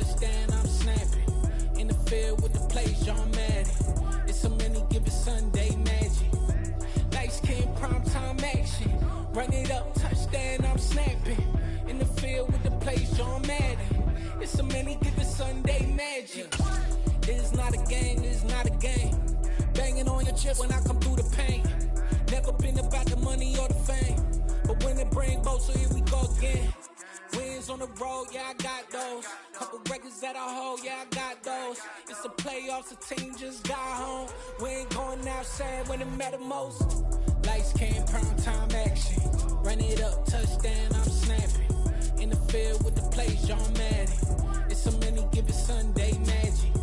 touchdown, I'm snapping. In the field with the plays, John Madden. It's so many given Sunday magic. Light skin, primetime action. Run it up, touchdown, I'm snapping. In the field with the plays, John Madden. It's so many given Sunday magic. It's not a game, it's not a game. Banging on your chest when I come through the pain. Never been about the money or the fame. But when it bring both, so here we go again. Wins on the road, yeah, I got those. Couple records that I hold, yeah, I got those. It's the playoffs, the team just got home. We ain't going outside when it matter most. Lights came, prime time action. Run it up, touchdown, I'm snapping. In the field with the plays, John Madden. It's so many given Sunday magic.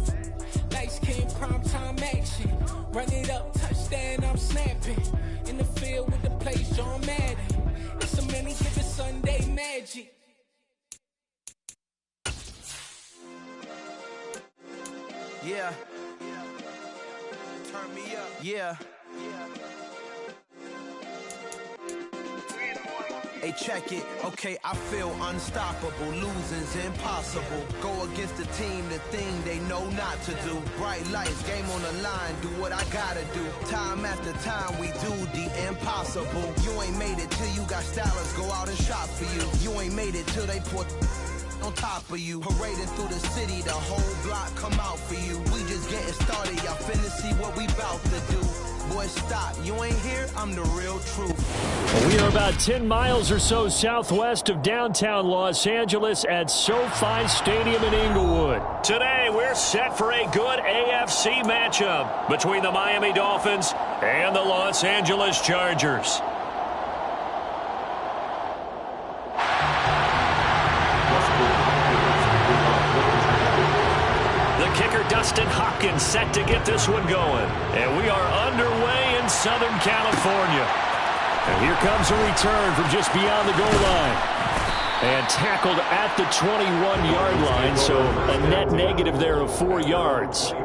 Lights came, prime time action. Run it up, touchdown, I'm snapping. In the field with the plays, John Madden. It's so many given Sunday magic. Yeah. Turn me up. Yeah. Hey, check it. Okay, I feel unstoppable. Losing's impossible. Go against the team, the thing they know not to do. Bright lights, game on the line. Do what I gotta do. Time after time, we do the impossible. You ain't made it till you got stylists go out and shop for you. You ain't made it till they put on top of you. Parading through the city, the whole block come out for you. We just getting started, y'all finna see what we bout to do. Boy, stop, you ain't here, I'm the real truth. We are about 10 miles or so southwest of downtown Los Angeles at SoFi Stadium in Inglewood. Today, we're set for a good AFC matchup between the Miami Dolphins and the Los Angeles Chargers. Kicker Dustin Hopkins set to get this one going. And we are underway in Southern California. And here comes a return from just beyond the goal line. And tackled at the 21-yard line, so a net negative there of 4 yards.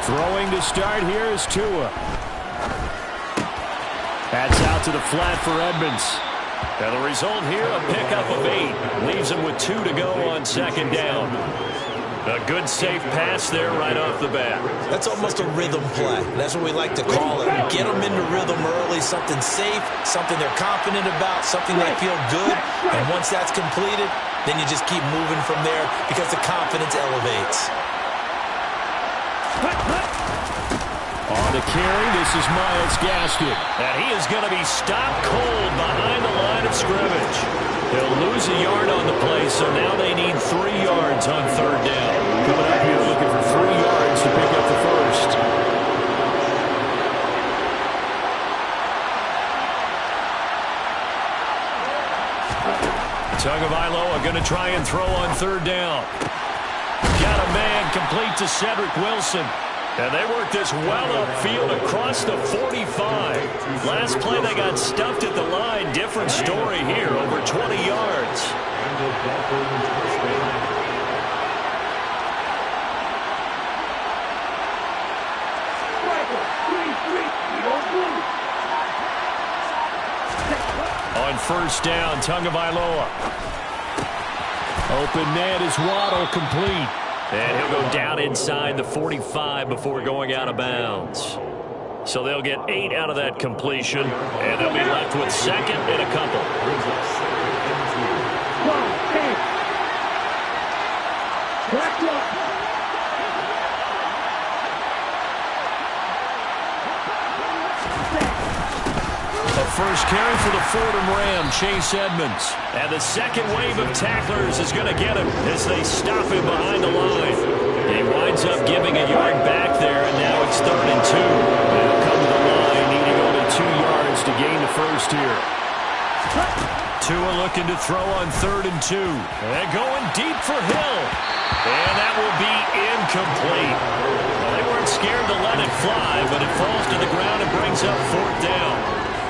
Throwing to start here is Tua. That's out to the flat for Edmonds. And the result here, a pickup of 8. Leaves him with 2 to go on second down. A good, safe pass there right off the bat. That's almost a rhythm play. That's what we like to call it. Get them into rhythm early, something safe, something they're confident about, something they feel good. And once that's completed, then you just keep moving from there because the confidence elevates. On the carry, this is Myles Gaskin. And he is going to be stopped cold behind the line of scrimmage. They'll lose a yard on the play, so now they need 3 yards on third down. Coming up here looking for 3 yards to pick up the first. Tagovailoa going to try and throw on third down. Got a man complete to Cedric Wilson. And they worked this well upfield across the 45. Last play they got stuffed at the line. Different story here, over 20 yards. On first down, Tagovailoa. Open man is Waddle, complete. And he'll go down inside the 45 before going out of bounds. So they'll get 8 out of that completion, and they'll be left with second and a couple. First carry for the Fordham Ram, Chase Edmonds. And the second wave of tacklers is going to get him as they stop him behind the line. He winds up giving a yard back there, and now it's 3rd and 2. They'll come to the line, needing only 2 yards to gain the first here. Tua looking to throw on 3rd and 2. And going deep for Hill. And that will be incomplete. Well, they weren't scared to let it fly, but it falls to the ground and brings up 4th down.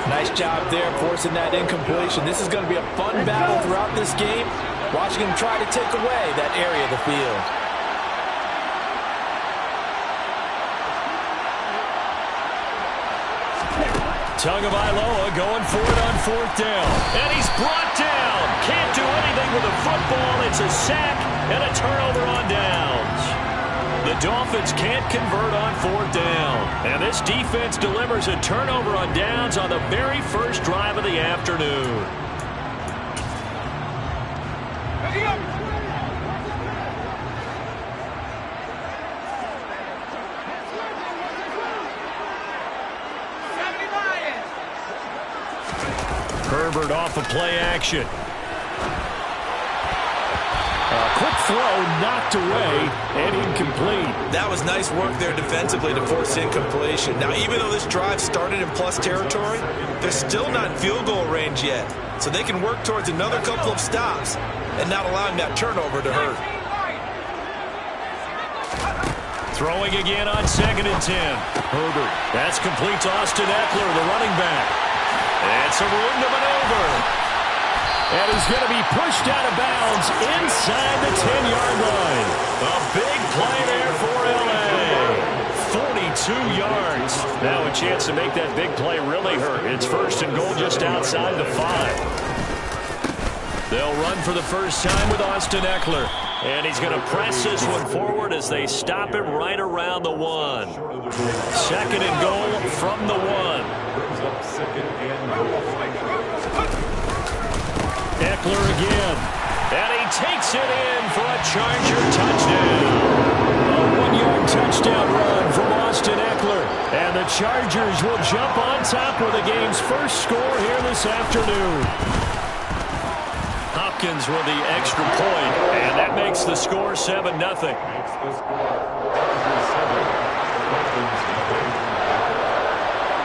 Nice job there forcing that incompletion. This is going to be a fun battle throughout this game. Watching him try to take away that area of the field. Tagovailoa going for it on 4th down. And he's brought down. Can't do anything with the football. It's a sack and a turnover on downs. The Dolphins can't convert on 4th down. And this defense delivers a turnover on downs on the very first drive of the afternoon. Herbert off of play action. Quick throw knocked away and incomplete. That was nice work there defensively to force incompletion. Now, even though this drive started in plus territory, they're still not in field goal range yet. So they can work towards another couple of stops and not allowing that turnover to hurt. Throwing again on 2nd and 10. Herbert. That's complete to Austin Eckler, the running back. And some room to maneuver. And he's going to be pushed out of bounds inside the 10-yard line. A big play there for L.A. 42 yards. Now a chance to make that big play really hurt. It's 1st and goal just outside the 5. They'll run for the first time with Austin Eckler. And he's going to press this one forward as they stop him right around the 1. 2nd and goal from the 1. Eckler again. And he takes it in for a Charger touchdown. A 1-yard touchdown run from Austin Eckler. And the Chargers will jump on top with the game's first score here this afternoon. Hopkins with the extra point, and that makes the score 7-0.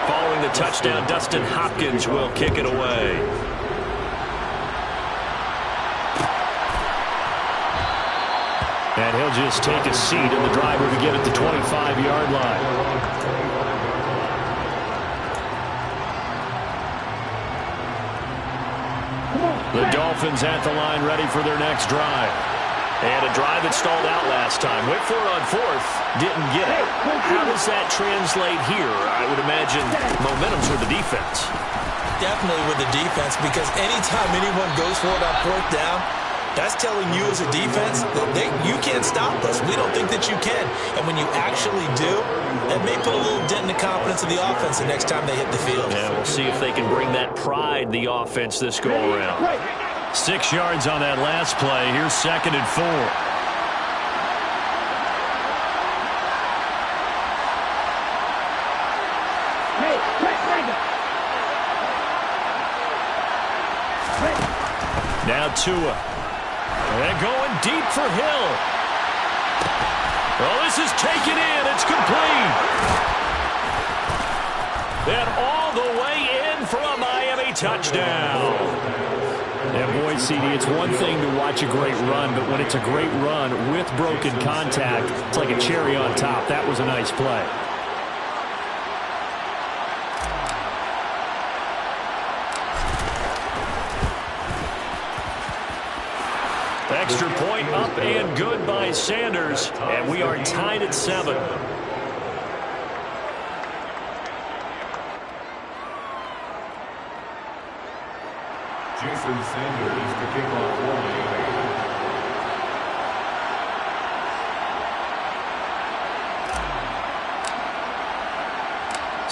Following the touchdown, Dustin Hopkins will kick it away. And he'll just take a seat in the driver to get at the 25-yard line. The Dolphins at the line ready for their next drive. And a drive that stalled out last time. Went for it on 4th. Didn't get it. How does that translate here? I would imagine momentum's with the defense. Definitely with the defense, because anytime anyone goes for it on 4th down, that's telling you as a defense that you can't stop us. We don't think that you can. And when you actually do, that may put a little dent in the confidence of the offense the next time they hit the field. Yeah, we'll see if they can bring that pride, the offense, this go-around. 6 yards on that last play. Here's 2nd and 4. Now Tua. And going deep for Hill. Well, this is taken in. It's complete. And all the way in for a Miami touchdown. Yeah, boy, CD, it's one thing to watch a great run, but when it's a great run with broken contact, it's like a cherry on top. That was a nice play. Extra point up and good by Sanders, and we are tied at 7. Jason Sanders to kick off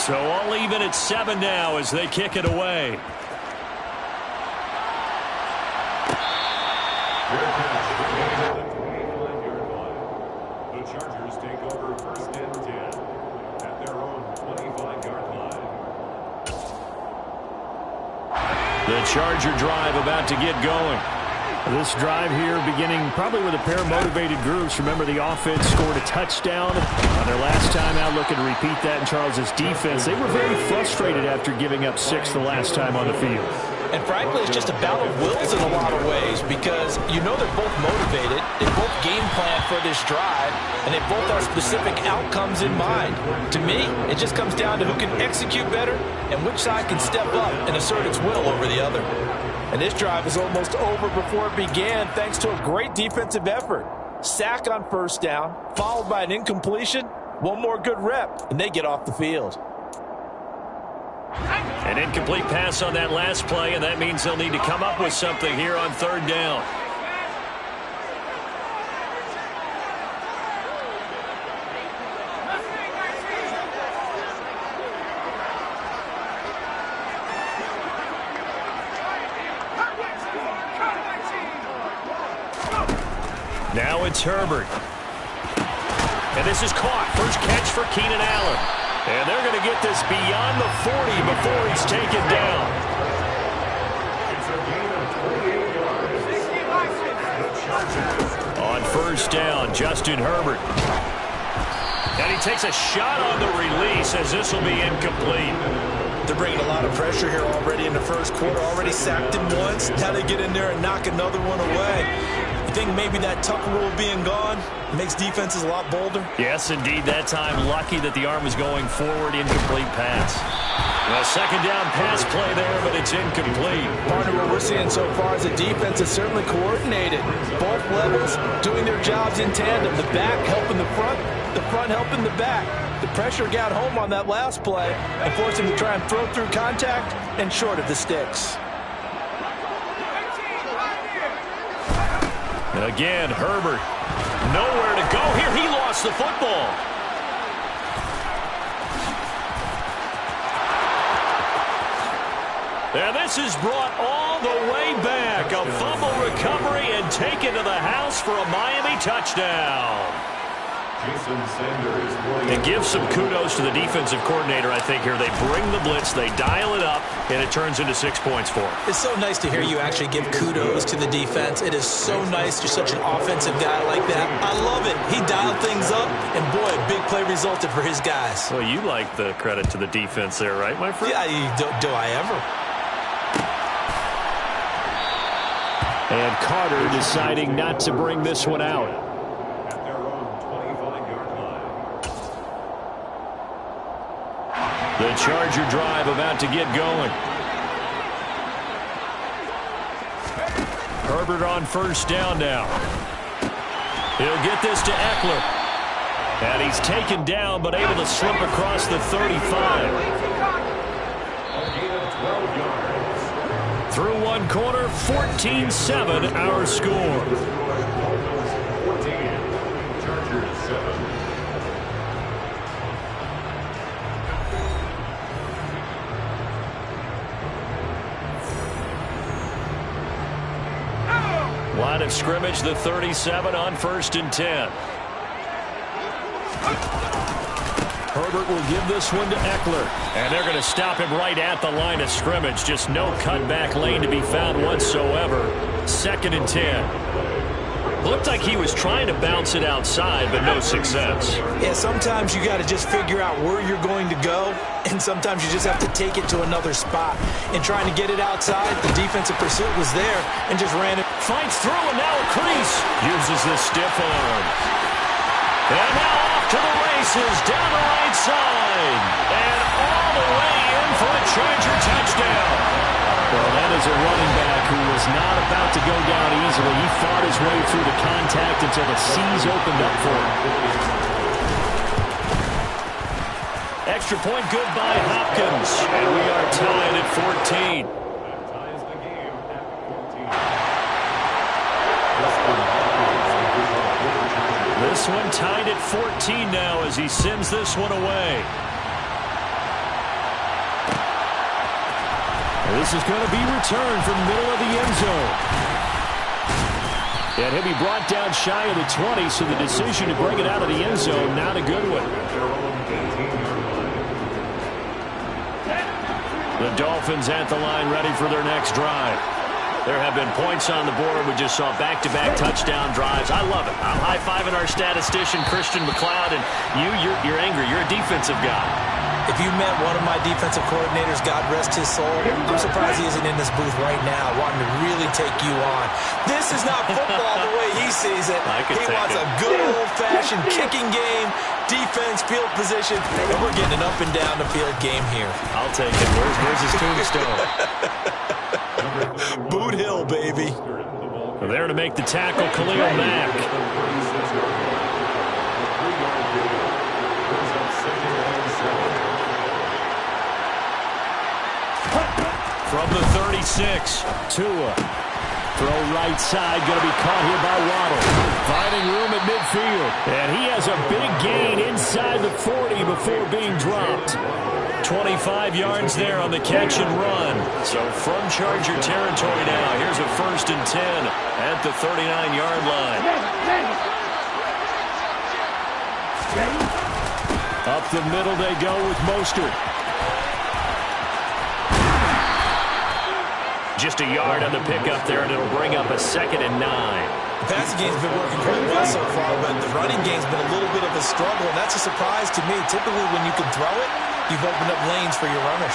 So all even at 7 now as they kick it away. The Chargers take over 1st and 10 at their own 25-yard line. The Charger drive about to get going. This drive here beginning probably with a pair of motivated groups. Remember, the offense scored a touchdown on their last time out. Looking to repeat that in Charles' defense. They were very frustrated after giving up 6 the last time on the field. And frankly, it's just a battle of wills in a lot of ways because you know they're both motivated. They both game plan for this drive, and they both have specific outcomes in mind. To me, it just comes down to who can execute better and which side can step up and assert its will over the other. And this drive is almost over before it began thanks to a great defensive effort. Sack on 1st down, followed by an incompletion. One more good rep, and they get off the field. An incomplete pass on that last play, and that means they'll need to come up with something here on 3rd down. Now it's Herbert. And this is caught. First catch for Keenan Allen. And they're going to get this beyond the 40 before he's taken down. On 1st down, Justin Herbert. And he takes a shot on the release as this will be incomplete. They're bringing a lot of pressure here already in the 1st quarter. Already sacked him once. Now they get in there and knock another one away. You think maybe that tuck rule being gone makes defenses a lot bolder? Yes, indeed. That time, lucky that the arm was going forward. Incomplete pass. A 2nd down pass play there, but it's incomplete. Partner, what we're seeing so far is the defense is certainly coordinated. Both levels doing their jobs in tandem. The back helping the front helping the back. The pressure got home on that last play and forced him to try and throw through contact and short of the sticks. And again, Herbert, nowhere to go here. He lost the football. And this is brought all the way back. A fumble recovery and taken to the house for a Miami touchdown. Jason Sanders. And give some kudos to the defensive coordinator, I think, here. They bring the blitz, they dial it up, and it turns into 6 points for them. It's so nice to hear you actually give kudos to the defense. It is so nice. You're such an offensive guy like that. I love it. He dialed things up, and boy, a big play resulted for his guys. Well, you like the credit to the defense there, right, my friend? Yeah, do I ever? And Carter deciding not to bring this one out. The Charger drive about to get going. Herbert on 1st down now. He'll get this to Eckler. And he's taken down but able to slip across the 35. Through one quarter, 14-7 our score. 14, Chargers 7. Line of scrimmage, the 37 on 1st and 10. Herbert will give this one to Eckler. And they're going to stop him right at the line of scrimmage. Just no cutback lane to be found whatsoever. 2nd and 10. Looked like he was trying to bounce it outside, but no success. Yeah, sometimes you got to just figure out where you're going to go, and sometimes you just have to take it to another spot. And trying to get it outside, the defensive pursuit was there and just ran it. Fights through, and now a crease. Uses the stiff arm. And now off to the races, down the right side. And all the way in for a Charger touchdown. Well, that is a running back who was not about to go down easily. He fought his way through the contact until the seas opened up for him. Extra point good by Hopkins. And we are tied at 14. Ties the game at 14. This one tied at 14 now as he sends this one away. This is going to be returned from the middle of the end zone. And he'll be brought down shy of the 20, so the decision to bring it out of the end zone, not a good one. The Dolphins at the line ready for their next drive. There have been points on the board. We just saw back-to-back touchdown drives. I love it. I'm high-fiving our statistician, Christian McLeod, and you're angry. You're a defensive guy. If you met one of my defensive coordinators, God rest his soul, I'm surprised he isn't in this booth right now wanting to really take you on. This is not football the way he sees it. He wants a good old-fashioned kicking game, defense, field position, and we're getting an up and down the field game here. I'll take it. Where's his tombstone? Boot Hill, baby. There to make the tackle, Khalil Mack. From the 36, Tua. Throw right side, going to be caught here by Waddle. Finding room at midfield. And he has a big gain inside the 40 before being dropped. 25 yards there on the catch and run. So from Charger territory now, here's a 1st and 10 at the 39-yard line. Up the middle they go with Mostert. Just a yard on the pickup there, and it'll bring up a 2nd and 9. The passing game's been working quite well so far, but the running game's been a little bit of a struggle, and that's a surprise to me. Typically, when you can throw it, you've opened up lanes for your runners.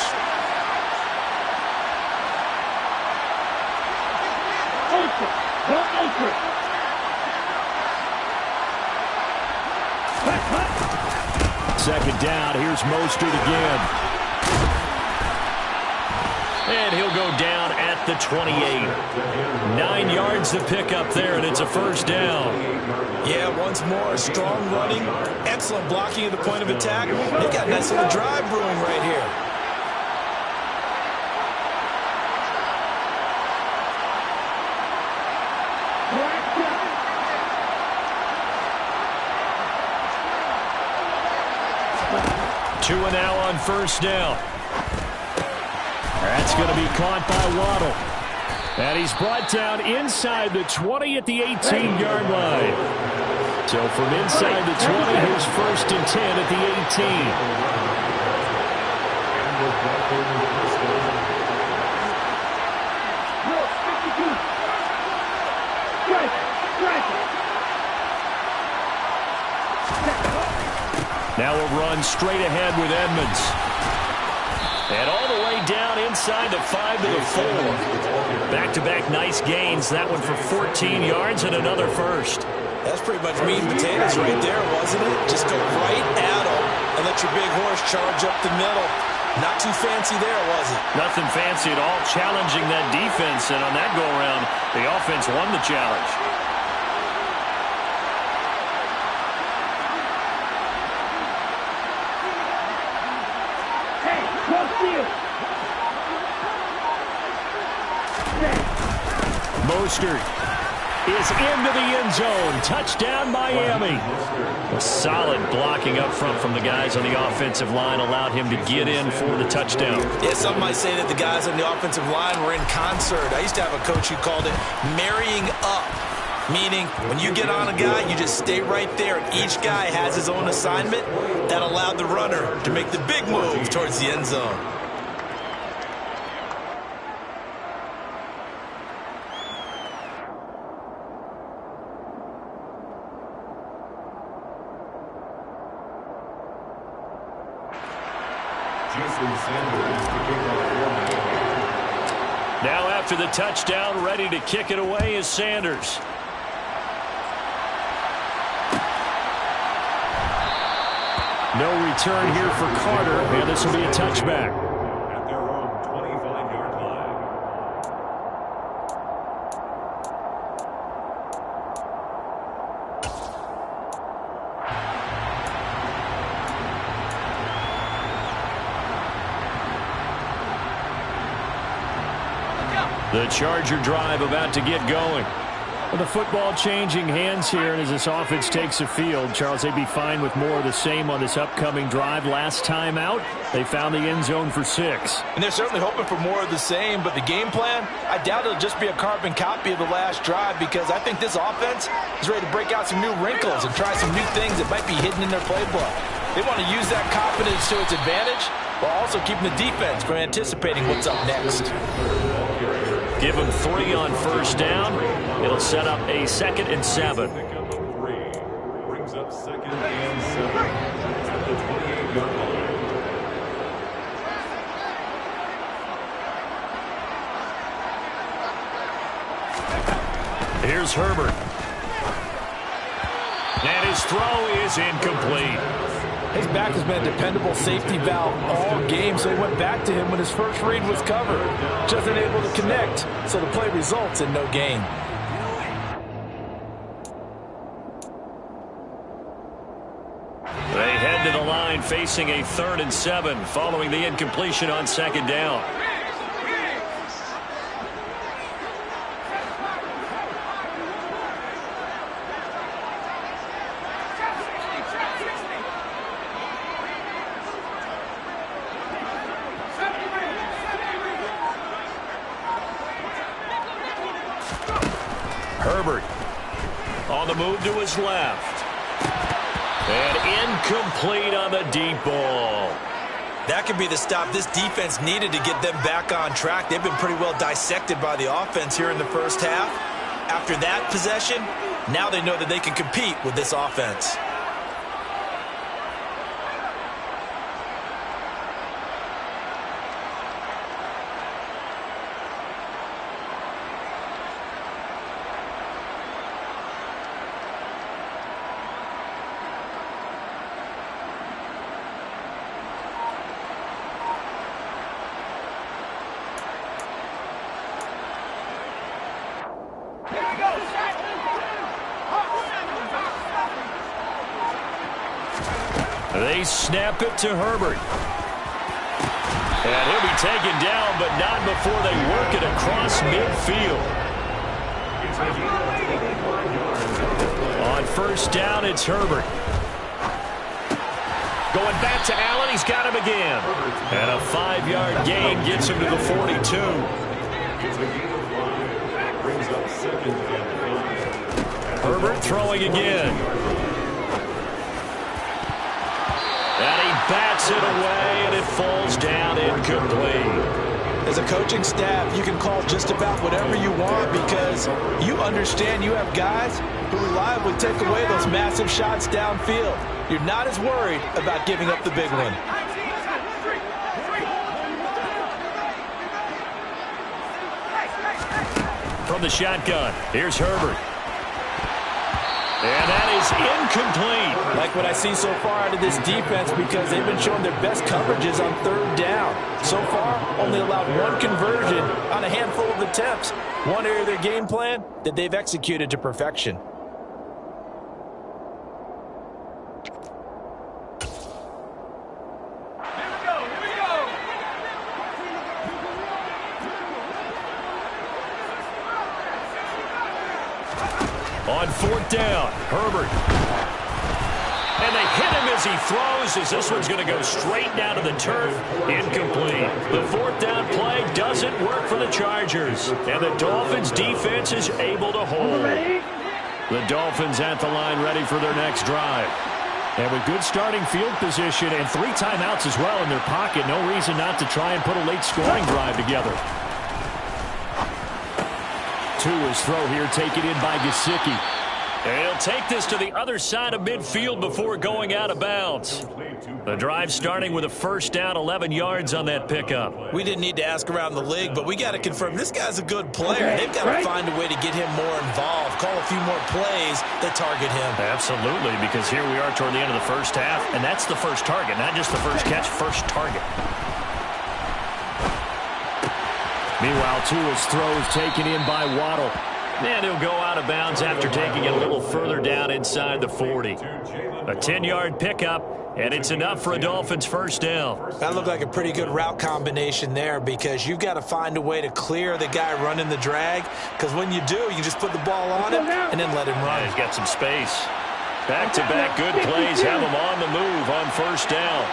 Second down, here's Mostert again. And he'll go down at the 28. 9 yards to pick up there, and it's a 1st down. Yeah, once more, strong running, excellent blocking at the point of attack. They got a nice little drive brewing right here. Tua now on 1st down. That's going to be caught by Waddle. And he's brought down inside the 20 at the 18-yard line. So from inside the 20, here's 1st and 10 at the 18. Now a run straight ahead with Edmonds. And all the way down inside the 5 to the 4. Back-to-back nice gains. That one for 14 yards and another 1st. That's pretty much meat and potatoes right there, wasn't it? Just go right at them and let your big horse charge up the middle. Not too fancy there, was it? Nothing fancy at all. Challenging that defense, and on that go-around, the offense won the challenge. Mostert is into the end zone. Touchdown, Miami. A solid blocking up front from the guys on the offensive line allowed him to get in for the touchdown. Yeah, some might say that the guys on the offensive line were in concert. I used to have a coach who called it marrying up, meaning when you get on a guy, you just stay right there. Each guy has his own assignment. That allowed the runner to make the big move towards the end zone. Now after the touchdown, ready to kick it away is Sanders. No return here for Carter, and this will be a touchback. At their own 25-yard line. The Charger drive about to get going. Well, the football changing hands here, and as this offense takes the field, Charles, they'd be fine with more of the same on this upcoming drive. Last time out, they found the end zone for 6. And they're certainly hoping for more of the same, but the game plan, I doubt it'll just be a carbon copy of the last drive, because I think this offense is ready to break out some new wrinkles and try some new things that might be hidden in their playbook. They want to use that confidence to its advantage, while also keeping the defense from anticipating what's up next. Give them 3 on first down. It'll set up a 2nd and 7. Pickup of 3. Brings up 2nd and 7 at the 28-yard line. Here's Herbert. And his throw is incomplete. His back has been a dependable safety valve all game, so he went back to him when his first read was covered. Just unable to connect, so the play results in no gain. They head to the line facing a 3rd and 7 following the incompletion on 2nd down. Herbert on the move to his left. And incomplete on the deep ball. That could be the stop this defense needed to get them back on track. They've been pretty well dissected by the offense here in the first half. After that possession, now they know that they can compete with this offense. They snap it to Herbert. And he'll be taken down, but not before they work it across midfield. On first down, it's Herbert. Going back to Allen, he's got him again. And a 5-yard gain gets him to the 42. It's a gain of 5. Brings up 2nd and 5. Herbert throwing again. And he bats it away, and it falls down incomplete. As a coaching staff, you can call just about whatever you want because you understand you have guys who reliably take away those massive shots downfield. You're not as worried about giving up the big one. From the shotgun, here's Herbert. And that is incomplete. Like what I see so far out of this defense because they've been showing their best coverages on 3rd down. So far, only allowed 1 conversion on a handful of attempts. One area of their game plan that they've executed to perfection. On 4th down, Herbert. And they hit him as he throws, as this one's going to go straight down to the turf. Incomplete. The 4th down play doesn't work for the Chargers. And the Dolphins defense is able to hold. The Dolphins at the line ready for their next drive. And with good starting field position and 3 timeouts as well in their pocket, no reason not to try and put a late scoring drive together. To his throw here, taken in by Gesicki. And he'll take this to the other side of midfield before going out of bounds. The drive starting with a first down, 11 yards on that pickup. We didn't need to ask around the league, but we got to confirm this guy's a good player. They've got to find a way to get him more involved, call a few more plays that target him. Absolutely, because here we are toward the end of the first half, and that's the first target, not just the first catch, first target. Meanwhile, Tua's throw is taken in by Waddle. And he'll go out of bounds after taking it a little further down inside the 40. A 10-yard pickup, and it's enough for a Dolphins first down. That looked like a pretty good route combination there because you've got to find a way to clear the guy running the drag, because when you do, you just put the ball on him and then let him run. Yeah, he's got some space. Back-to-back good plays have him on the move on first down.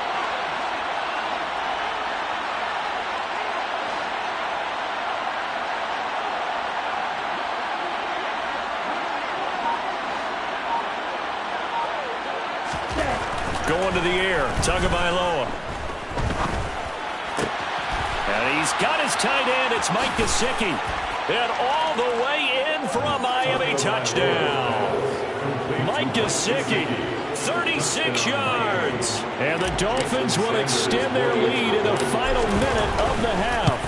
Going to the air, Tagovailoa. And he's got his tight end. It's Mike Gesicki. And all the way in for a Miami touchdown. Mike Gesicki, 36 yards. And the Dolphins will extend their lead in the final minute of the half.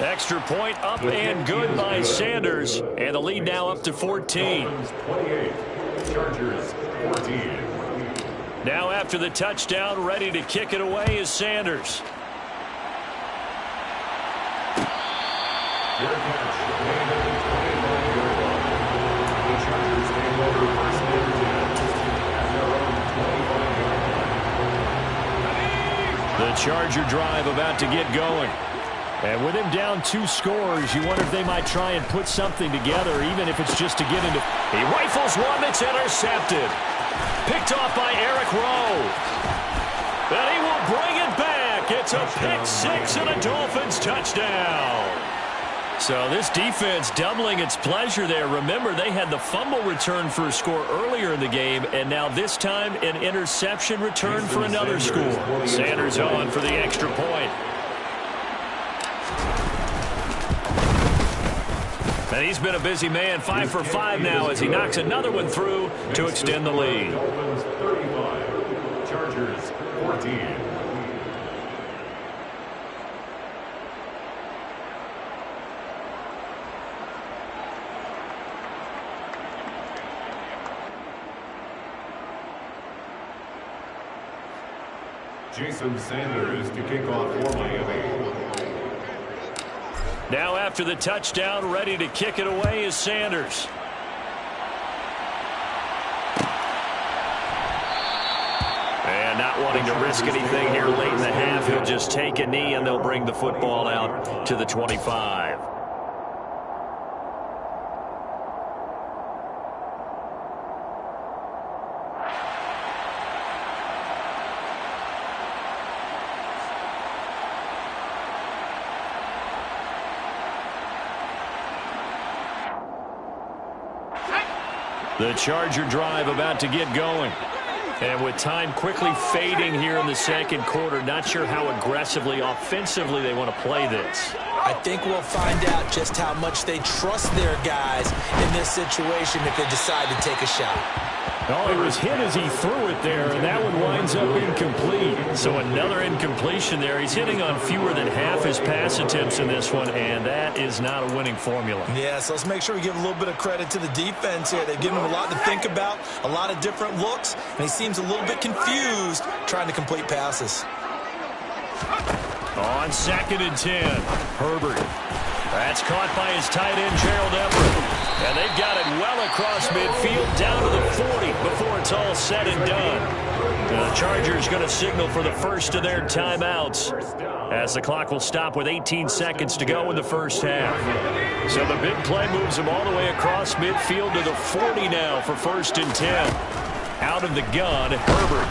Extra point up and good by Sanders. And the lead now up to 14. 28, Chargers 14. Now after the touchdown, ready to kick it away is Sanders. The Charger drive about to get going. And with him down 2 scores, you wonder if they might try and put something together, even if it's just to get into... He rifles one that's intercepted. Picked off by Eric Rowe. And he will bring it back. It's a pick 6 and a Dolphins touchdown. So this defense doubling its pleasure there. Remember, they had the fumble return for a score earlier in the game, and now this time an interception return for another score. Sanders on for the extra point. And he's been a busy man, 5 for 5 now as he knocks another one through to extend the lead. Dolphins 35, Chargers 14. Jason Sanders to kick off for Miami. Now after the touchdown, ready to kick it away is Sanders. And not wanting to risk anything here late in the half, he'll just take a knee and they'll bring the football out to the 25. The Charger drive about to get going. And with time quickly fading here in the second quarter, not sure how aggressively, offensively they want to play this. I think we'll find out just how much they trust their guys in this situation if they decide to take a shot. Oh, it was hit as he threw it there, and that one winds up incomplete. So another incompletion there. He's hitting on fewer than half his pass attempts in this one, and that is not a winning formula. Yeah, so let's make sure we give a little bit of credit to the defense here. They've given him a lot to think about, a lot of different looks, and he seems a little bit confused trying to complete passes. On 2nd and 10, Herbert. That's caught by his tight end, Gerald Everett. And they've got it well across midfield down to the 40 before it's all said and done. The Chargers going to signal for the first of their timeouts as the clock will stop with 18 seconds to go in the first half. So the big play moves them all the way across midfield to the 40 now for 1st and 10. Out of the gun, Herbert.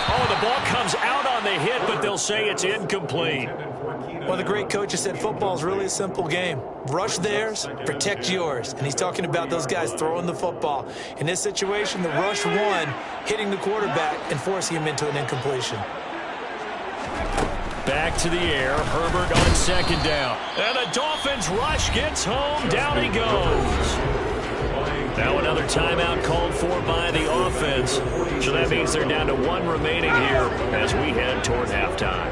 Oh, the ball comes out on the hit, but they'll say it's incomplete. One of the great coaches said football is really a simple game. Rush theirs, protect yours. And he's talking about those guys throwing the football. In this situation, the rush won, hitting the quarterback and forcing him into an incompletion. Back to the air, Herbert on 2nd down. And the Dolphins rush gets home, down he goes. Now another timeout called for by the offense. So that means they're down to 1 remaining here as we head toward halftime.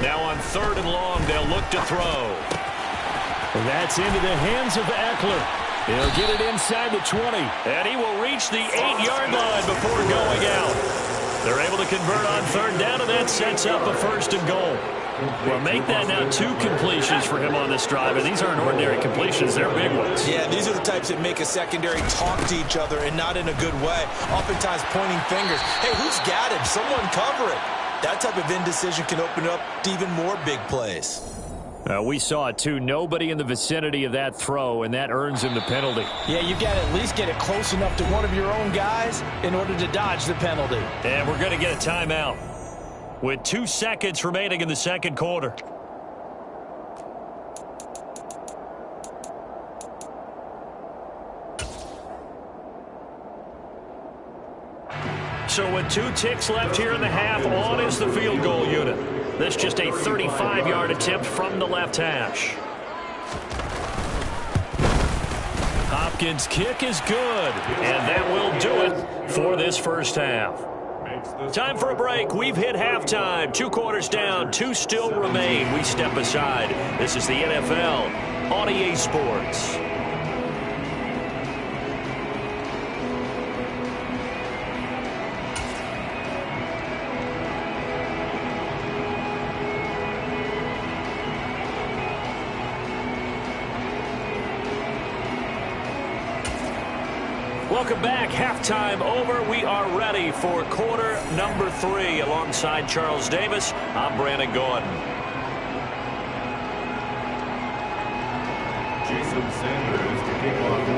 Now on 3rd and long, they'll look to throw. That's into the hands of Eckler. He'll get it inside the 20. And he will reach the 8-yard line before going out. They're able to convert on 3rd down, and that sets up a 1st and goal. Well, make that now 2 completions for him on this drive, and these aren't ordinary completions. They're big ones. Yeah, these are the types that make a secondary talk to each other and not in a good way. Oftentimes pointing fingers. Hey, who's got him? Someone cover it. That type of indecision can open up to even more big plays. We saw it, too. Nobody in the vicinity of that throw, and that earns him the penalty. Yeah, you've got to at least get it close enough to one of your own guys in order to dodge the penalty. And we're going to get a timeout with 2 seconds remaining in the 2nd quarter. So with 2 ticks left here in the half, on is the field goal unit. This just a 35-yard attempt from the left hash. Hopkins' kick is good, and that will do it for this first half. Time for a break. We've hit halftime. 2 quarters down, 2 still remain. We step aside. This is the NFL on EA Sports. Welcome back. Halftime over. We are ready for quarter number 3. Alongside Charles Davis, I'm Brandon Gordon. Jason Sanders to kick off the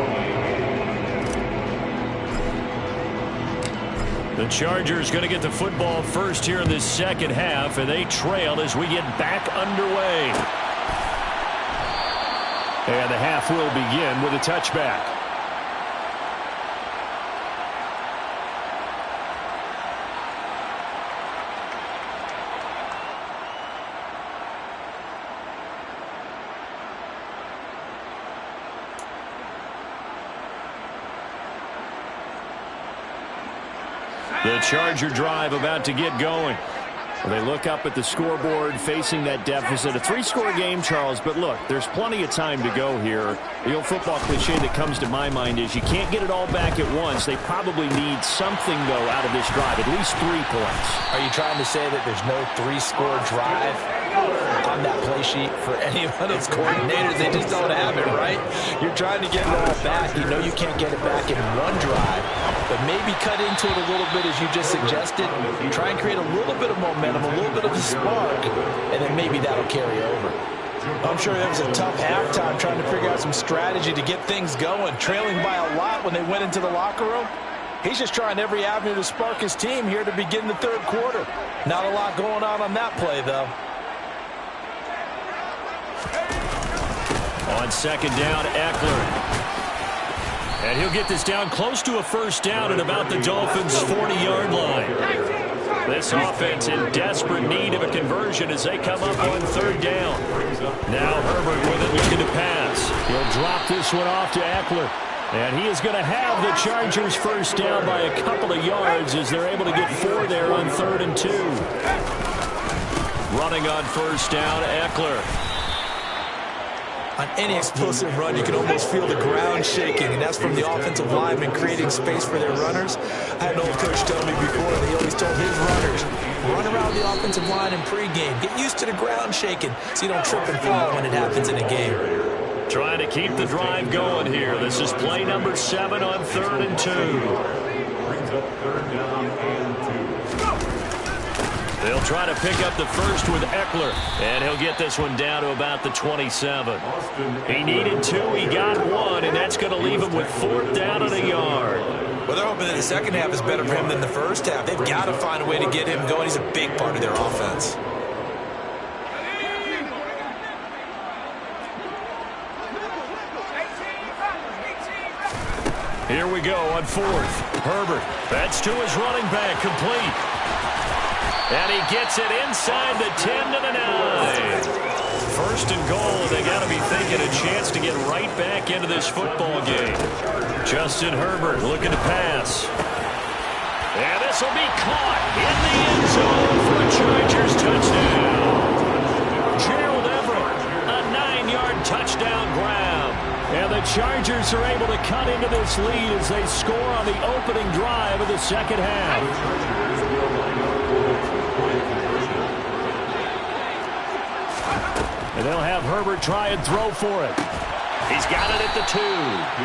The Chargers going to get the football first here in this second half, and they trail as we get back underway. And the half will begin with a touchback. The Charger drive about to get going. They look up at the scoreboard facing that deficit. A 3-score game, Charles, but look, there's plenty of time to go here. The old football cliche that comes to my mind is you can't get it all back at once. They probably need something, though, out of this drive, at least 3 points. Are you trying to say that there's no 3-score drive on that play sheet for any of those coordinators? They just don't have it, right? You're trying to get it all back. You know you can't get it back in one drive, but maybe cut into it a little bit as you just suggested. Try and create a little bit of momentum, a little bit of a spark, and then maybe that'll carry over. I'm sure it was a tough halftime trying to figure out some strategy to get things going. Trailing by a lot when they went into the locker room. He's just trying every avenue to spark his team here to begin the 3rd quarter. Not a lot going on that play, though. On 2nd down, Eckler. And he'll get this down close to a 1st down at about the Dolphins' 40-yard line. This offense in desperate need of a conversion as they come up on 3rd down. Now Herbert with it looking to pass. He'll drop this one off to Eckler. And he is going to have the Chargers 1st down by a couple of yards as they're able to get 4 there on 3rd and 2. Running on 1st down, Eckler. On any explosive run, you can almost feel the ground shaking, and that's from the offensive linemen creating space for their runners. I had an old coach tell me before that he always told his runners, run around the offensive line in pregame. Get used to the ground shaking so you don't trip and fall when it happens in a game. Trying to keep the drive going here. This is play number 7 on 3rd and 2. brings up 3rd down and 2. They'll try to pick up the first with Eckler, and he'll get this one down to about the 27. He needed 2, he got 1, and that's going to leave him with 4th down and a yard. Well, they're hoping that the second half is better for him than the first half. They've got to find a way to get him going. He's a big part of their offense. Here we go on 4th. Herbert, that's to his running back, complete. And he gets it inside the 10 to the 9. First and goal, they got to be thinking a chance to get right back into this football game. Justin Herbert looking to pass. And this will be caught in the end zone for a Chargers touchdown. Gerald Everett, a 9-yard touchdown grab. And the Chargers are able to cut into this lead as they score on the opening drive of the second half. And they'll have Herbert try and throw for it. He's got it at the 2.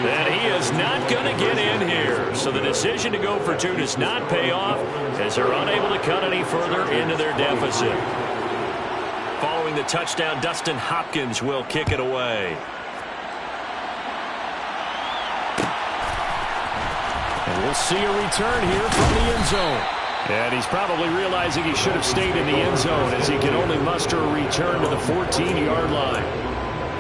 And he is not going to get in here. So the decision to go for 2 does not pay off as they're unable to cut any further into their deficit. Following the touchdown, Dustin Hopkins will kick it away. And we'll see a return here from the end zone. And he's probably realizing he should have stayed in the end zone as he can only muster a return to the 14-yard line.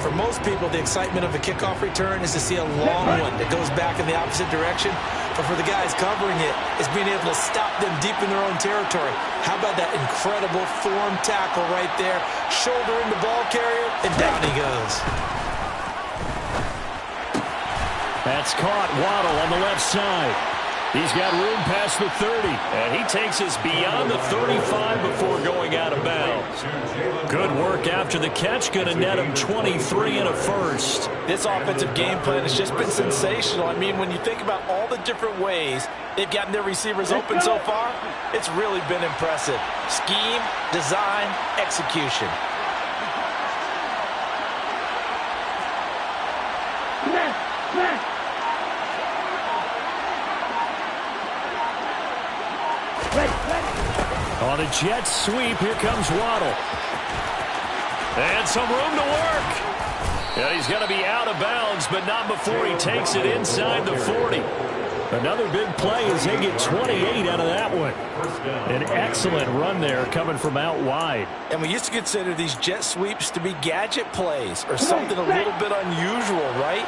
For most people, the excitement of a kickoff return is to see a long one that goes back in the opposite direction. But for the guys covering it, it's being able to stop them deep in their own territory. How about that incredible form tackle right there? Shoulder in the ball carrier, and down he goes. That's caught. Waddle on the left side. He's got room past the 30. And he takes us beyond the 35 before going out of bounds. Good work after the catch. Going to net him 23 and a first. This offensive game plan has just been sensational. I mean, when you think about all the different ways they've gotten their receivers open so far, it's really been impressive. Scheme, design, execution. On a jet sweep, here comes Waddle. And some room to work. And he's going to be out of bounds, but not before he takes it inside the 40. Another big play as they get 28 out of that one. An excellent run there coming from out wide. And we used to consider these jet sweeps to be gadget plays or something a little bit unusual, right?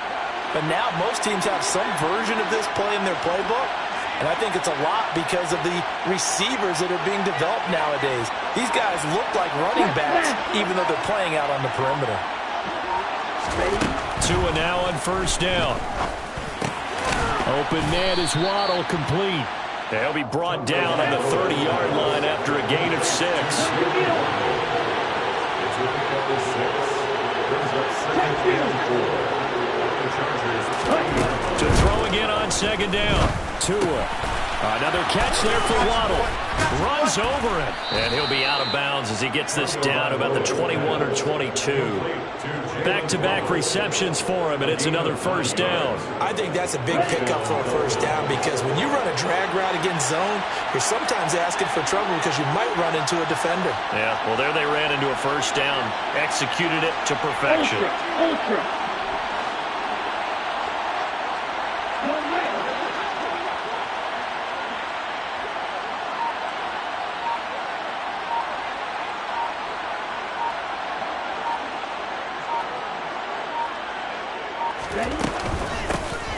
But now most teams have some version of this play in their playbook. And I think it's a lot because of the receivers that are being developed nowadays. These guys look like running backs, even though they're playing out on the perimeter. Tua now on first down. Open man is Waddle, complete. They'll be brought down on the 30-yard line after a gain of 6. To throw again on second down. Tua. Another catch there for Waddle. Runs over it. And he'll be out of bounds as he gets this down about the 21 or 22. Back-to-back receptions for him, and it's another first down. I think that's a big pickup for a first down because when you run a drag route against zone, you're sometimes asking for trouble because you might run into a defender. Yeah, well, there they ran into a first down. Executed it to perfection. Ultra.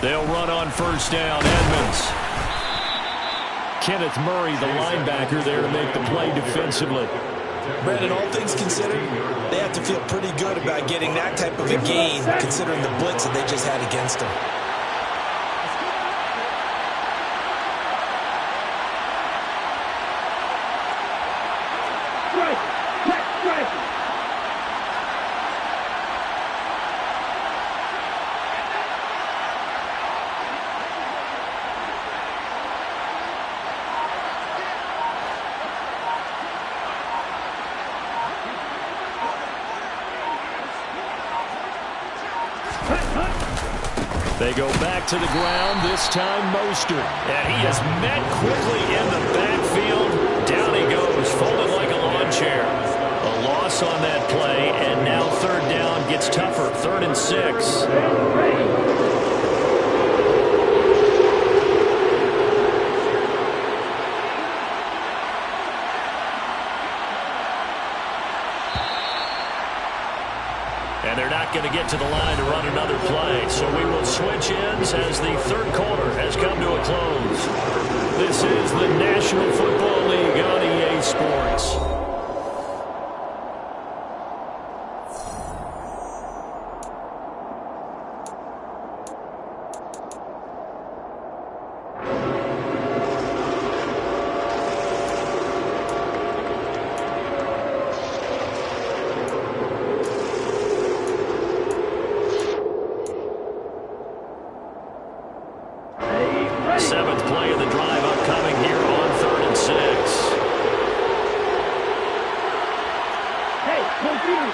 They'll run on first down. Edmonds. Kenneth Murray, the linebacker, there to make the play defensively. Brandon, all things considered, they have to feel pretty good about getting that type of a gain considering the blitz that they just had against them. They go back to the ground, this time Mostert. And he is met quickly in the backfield. Down he goes, folded like a lawn chair. A loss on that play, and now third down gets tougher. 3rd and 6. And they're not going to get to the line to run another play. So we will switch ends as the third quarter has come to a close. This is the National Football League on EA Sports. Seventh play of the drive upcoming here on 3rd and 6. Hey, continue.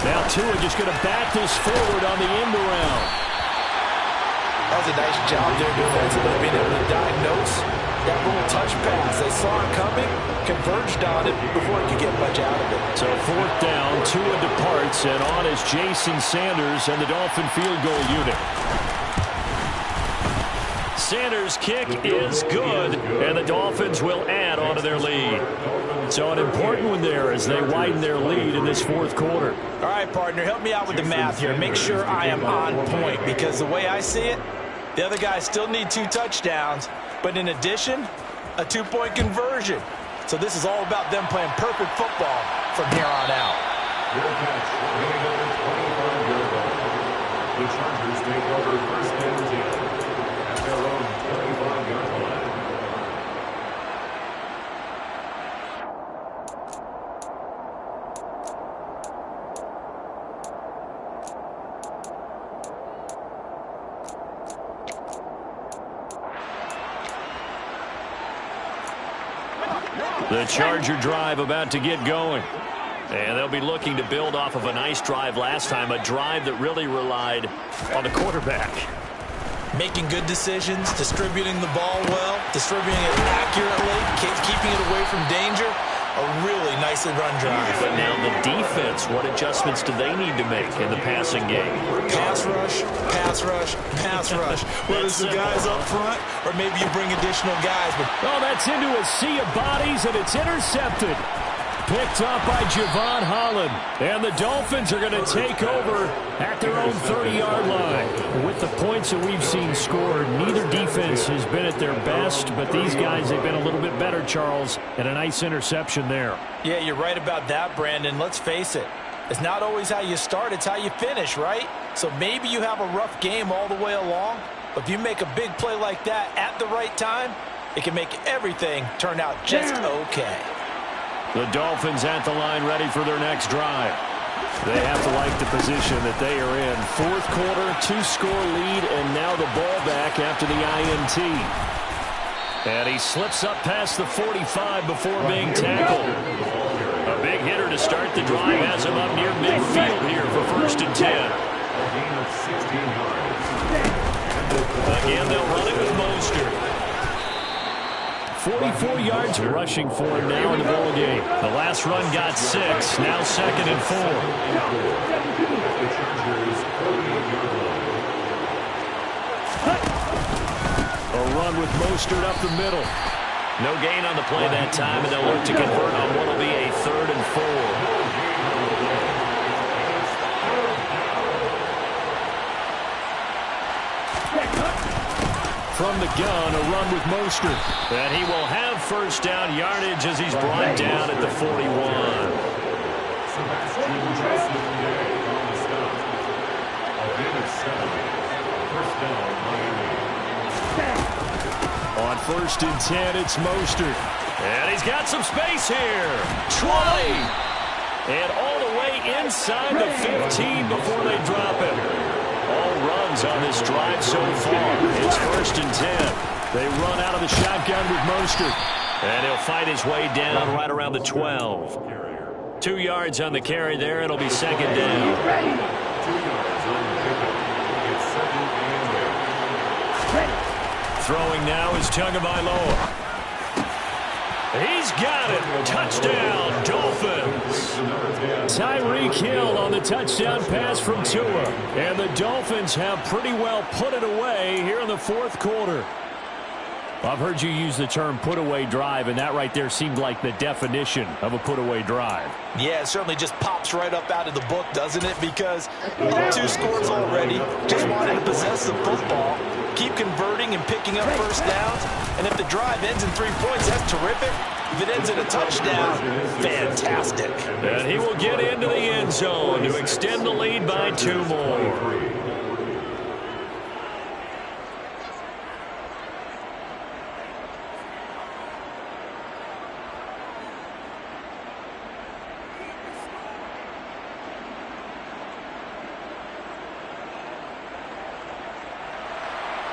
Now Tua just going to bat this forward on the end around. That was a nice job there defensively, being able to diagnose that little touch pass. They saw it coming, converged on it before he could get much out of it. So 4th down, Tua departs, and on is Jason Sanders and the Dolphin field goal unit. Sanders' kick is good, and the Dolphins will add on to their lead. So an important one there as they widen their lead in this 4th quarter. All right, partner, help me out with the math here. Make sure I am on point, because the way I see it, the other guys still need 2 touchdowns, but in addition, a 2-point conversion. So this is all about them playing perfect football from here on out. The Chargers take over 1st and 10 at their own 25-yard line. The Charger drive about to get going. And they'll be looking to build off of a nice drive last time, a drive that really relied on the quarterback. Making good decisions, distributing the ball well, distributing it accurately, keeping it away from danger. A really nicely run drive. But now the defense, what adjustments do they need to make in the passing game? Pass rush, pass rush, pass rush. Whether it's the guys up front or maybe you bring additional guys. But Oh, that's into a sea of bodies, and it's intercepted. Picked up by Javon Holland. And the Dolphins are going to take over at their own 30-yard line. With the points that we've seen scored, neither defense has been at their best, but these guys have been a little bit better, Charles, and a nice interception there. yeah, you're right about that, Brandon. Let's face it. It's not always how you start, it's how you finish, right? So maybe you have a rough game all the way along, but if you make a big play like that at the right time, it can make everything turn out just okay. The Dolphins at the line ready for their next drive. They have to like the position that they are in. 4th quarter, 2-score lead, and now the ball back after the INT. And he slips up past the 45 before being tackled. A big hitter to start the drive has him up near midfield here for 1st and 10. Again, they'll run it with Mostert. 44 yards rushing for him now in the ball game. The last run got 6. Now 2nd and 4. A run with Mostert up the middle. No gain on the play that time, and they'll look to convert on what will be a 3rd and 4. From the gun, a run with Mostert. And he will have 1st down yardage as he's brought down at the 41. On 1st and 10, it's Mostert. And he's got some space here. 20. And all the way inside the 15 before they drop it. All runs on this drive so far. It's 1st and 10. They run out of the shotgun with Mostert. And he'll fight his way down right around the 12. 2 yards on the carry there. It'll be 2nd down. Throwing now is Tagovailoa. He's got it. Touchdown, Dolphins. Tyreek Hill on the touchdown pass from Tua. And the Dolphins have pretty well put it away here in the 4th quarter. I've heard you use the term put-away drive, and that right there seemed like the definition of a put-away drive. Yeah, it certainly just pops right up out of the book, doesn't it? Because 2 scores already, just wanting to possess the football, keep converting and picking up 1st downs. And if the drive ends in 3 points, that's terrific. If it ends in a touchdown, fantastic. And he will get into the end zone to extend the lead by 2 more.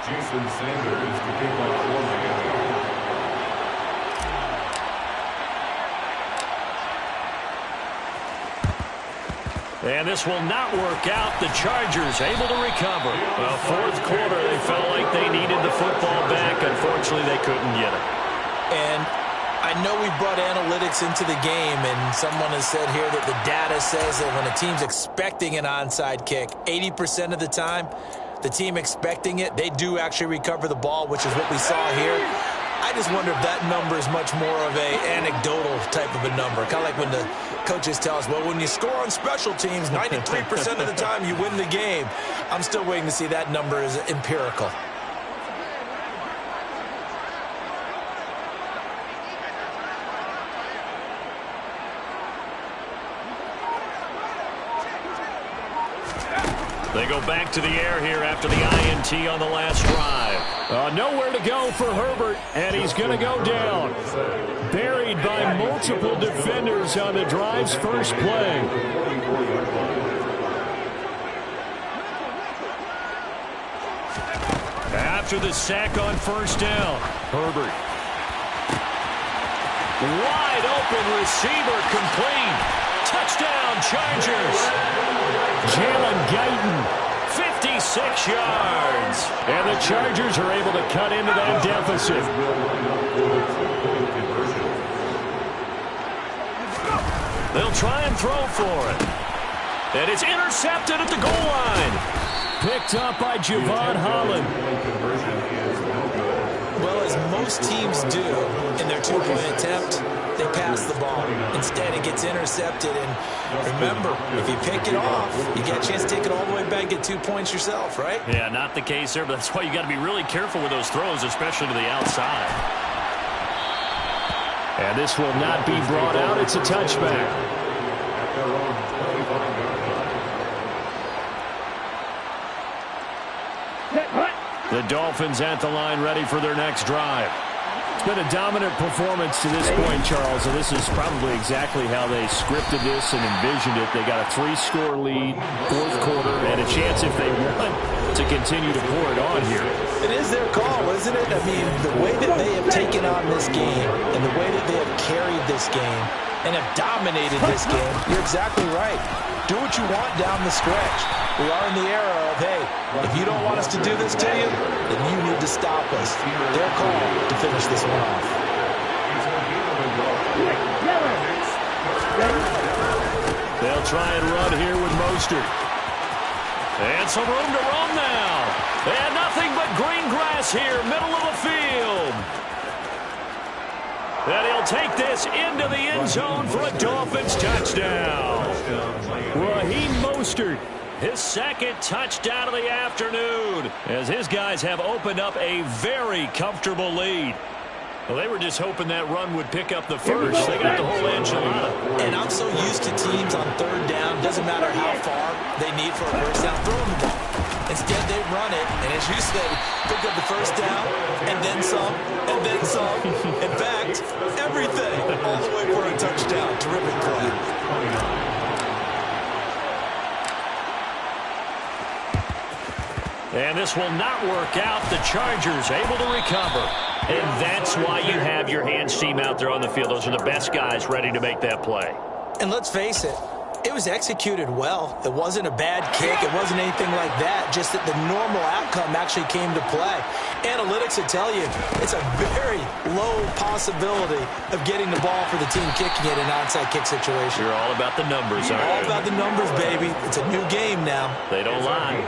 Jason Sanders to kick off for Miami. And this will not work out. The Chargers able to recover. Well, fourth quarter, they felt like they needed the football back. Unfortunately, they couldn't get it. And I know we brought analytics into the game, and someone has said here that the data says that when a team's expecting an onside kick, 80% of the time, the team expecting it, they do actually recover the ball, which is what we saw here. I just wonder if that number is much more of a anecdotal type of a number. Kind of like when the coaches tell us, well, when you score on special teams, 93% of the time you win the game. I'm still waiting to see that number is empirical. They go back to the air here after the INT on the last drive. Nowhere to go for Herbert, and he's going to go down. Buried by multiple defenders on the drive's first play. After the sack on first down, Herbert. Wide open receiver complete. Touchdown, Chargers. Jalen Guyton, 56 yards. And the Chargers are able to cut into that deficit. They'll try and throw for it. And it's intercepted at the goal line. Picked up by Javon Holland. Well, as most teams do in their two-point attempt, they pass the ball. Instead, it gets intercepted. And remember, if you pick it off, you get a chance to take it all the way back and get 2 points yourself, right? Yeah, not the case there, but that's why you got to be really careful with those throws, especially to the outside. And this will not be brought out. It's a touchback. The Dolphins at the line ready for their next drive. It's been a dominant performance to this point, Charles, and this is probably exactly how they scripted this and envisioned it. They got a 3-score lead, fourth quarter, and a chance if they want to continue to pour it on here. It is their call, isn't it? I mean, the way that they have taken on this game and the way that they have carried this game and have dominated this game, you're exactly right. Do what you want down the stretch. We are in the era of, hey, if you don't want us to do this to you, then you need to stop us. Their call to finish this one off. They'll try and run here with Mostert. And some room to run now. And nothing but green grass here, middle of the field. And he'll take this into the end zone for a Dolphins touchdown. Raheem Mostert, his second touchdown of the afternoon, as his guys have opened up a very comfortable lead. Well, they were just hoping that run would pick up the first. They got the whole enchilada. And I'm so used to teams on third down, doesn't matter how far they need for a first down, throw them the ball. Instead, they run it, and as you said, pick up the first down, and then some, and then some. In fact, everything, all the way for a touchdown. Terrific play. And this will not work out. The Chargers able to recover. And that's why you have your hands team out there on the field. Those are the best guys ready to make that play. And let's face it, it was executed well. It wasn't a bad kick. It wasn't anything like that. Just that the normal outcome actually came to play. Analytics will tell you it's a very low possibility of getting the ball for the team kicking it in an onside kick situation. You're all about the numbers, aren't you? All about the numbers, baby. It's a new game now. They don't lie.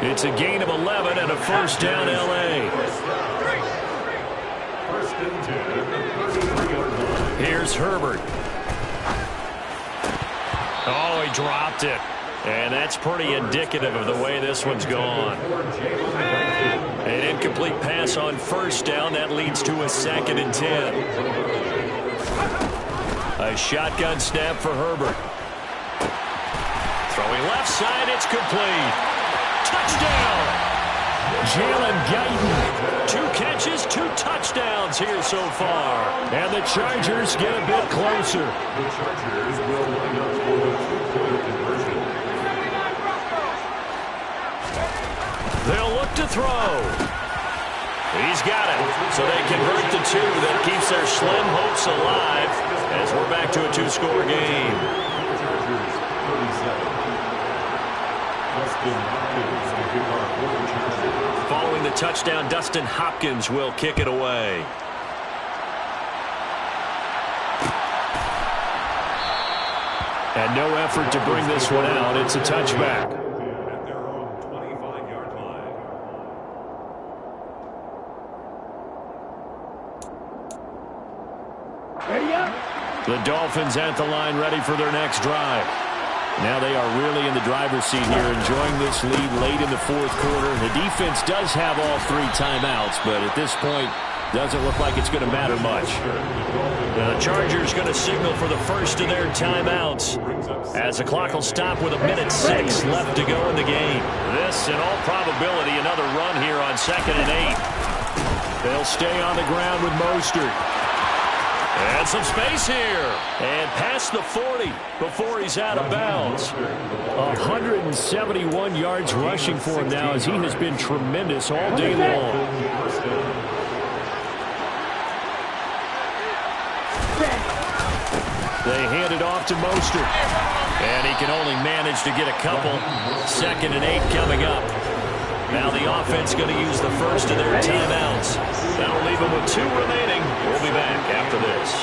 It's a gain of 11 and a first down, L.A. Here's Herbert. Oh, he dropped it. And that's pretty indicative of the way this one's gone. An incomplete pass on first down. That leads to a 2nd and 10. A shotgun snap for Herbert. Throwing left side, it's complete. Touchdown! Jalen Guyton. 2 catches, 2 touchdowns here so far. And the Chargers get a bit closer. The Chargers will line up for the 2-point conversion. They'll look to throw. He's got it. So they convert the two. That keeps their slim hopes alive as we're back to a two-score game. Following the touchdown, Dustin Hopkins will kick it away. And no effort to bring this one out. It's a touchback. The Dolphins at the line, ready for their next drive. Now they are really in the driver's seat here, enjoying this lead late in the fourth quarter. The defense does have all three timeouts, but at this point, doesn't look like it's going to matter much. The Chargers going to signal for the first of their timeouts as the clock will stop with 1:06 left to go in the game. This, in all probability, another run here on 2nd and 8. They'll stay on the ground with Mostert. And some space here. And past the 40 before he's out of bounds. 171 yards rushing for him now as he has been tremendous all day long. They hand it off to Mostert. And he can only manage to get a couple. 2nd and 8 coming up. Now the offense going to use the first of their timeouts. That'll leave them with 2 remaining. We'll be back after this.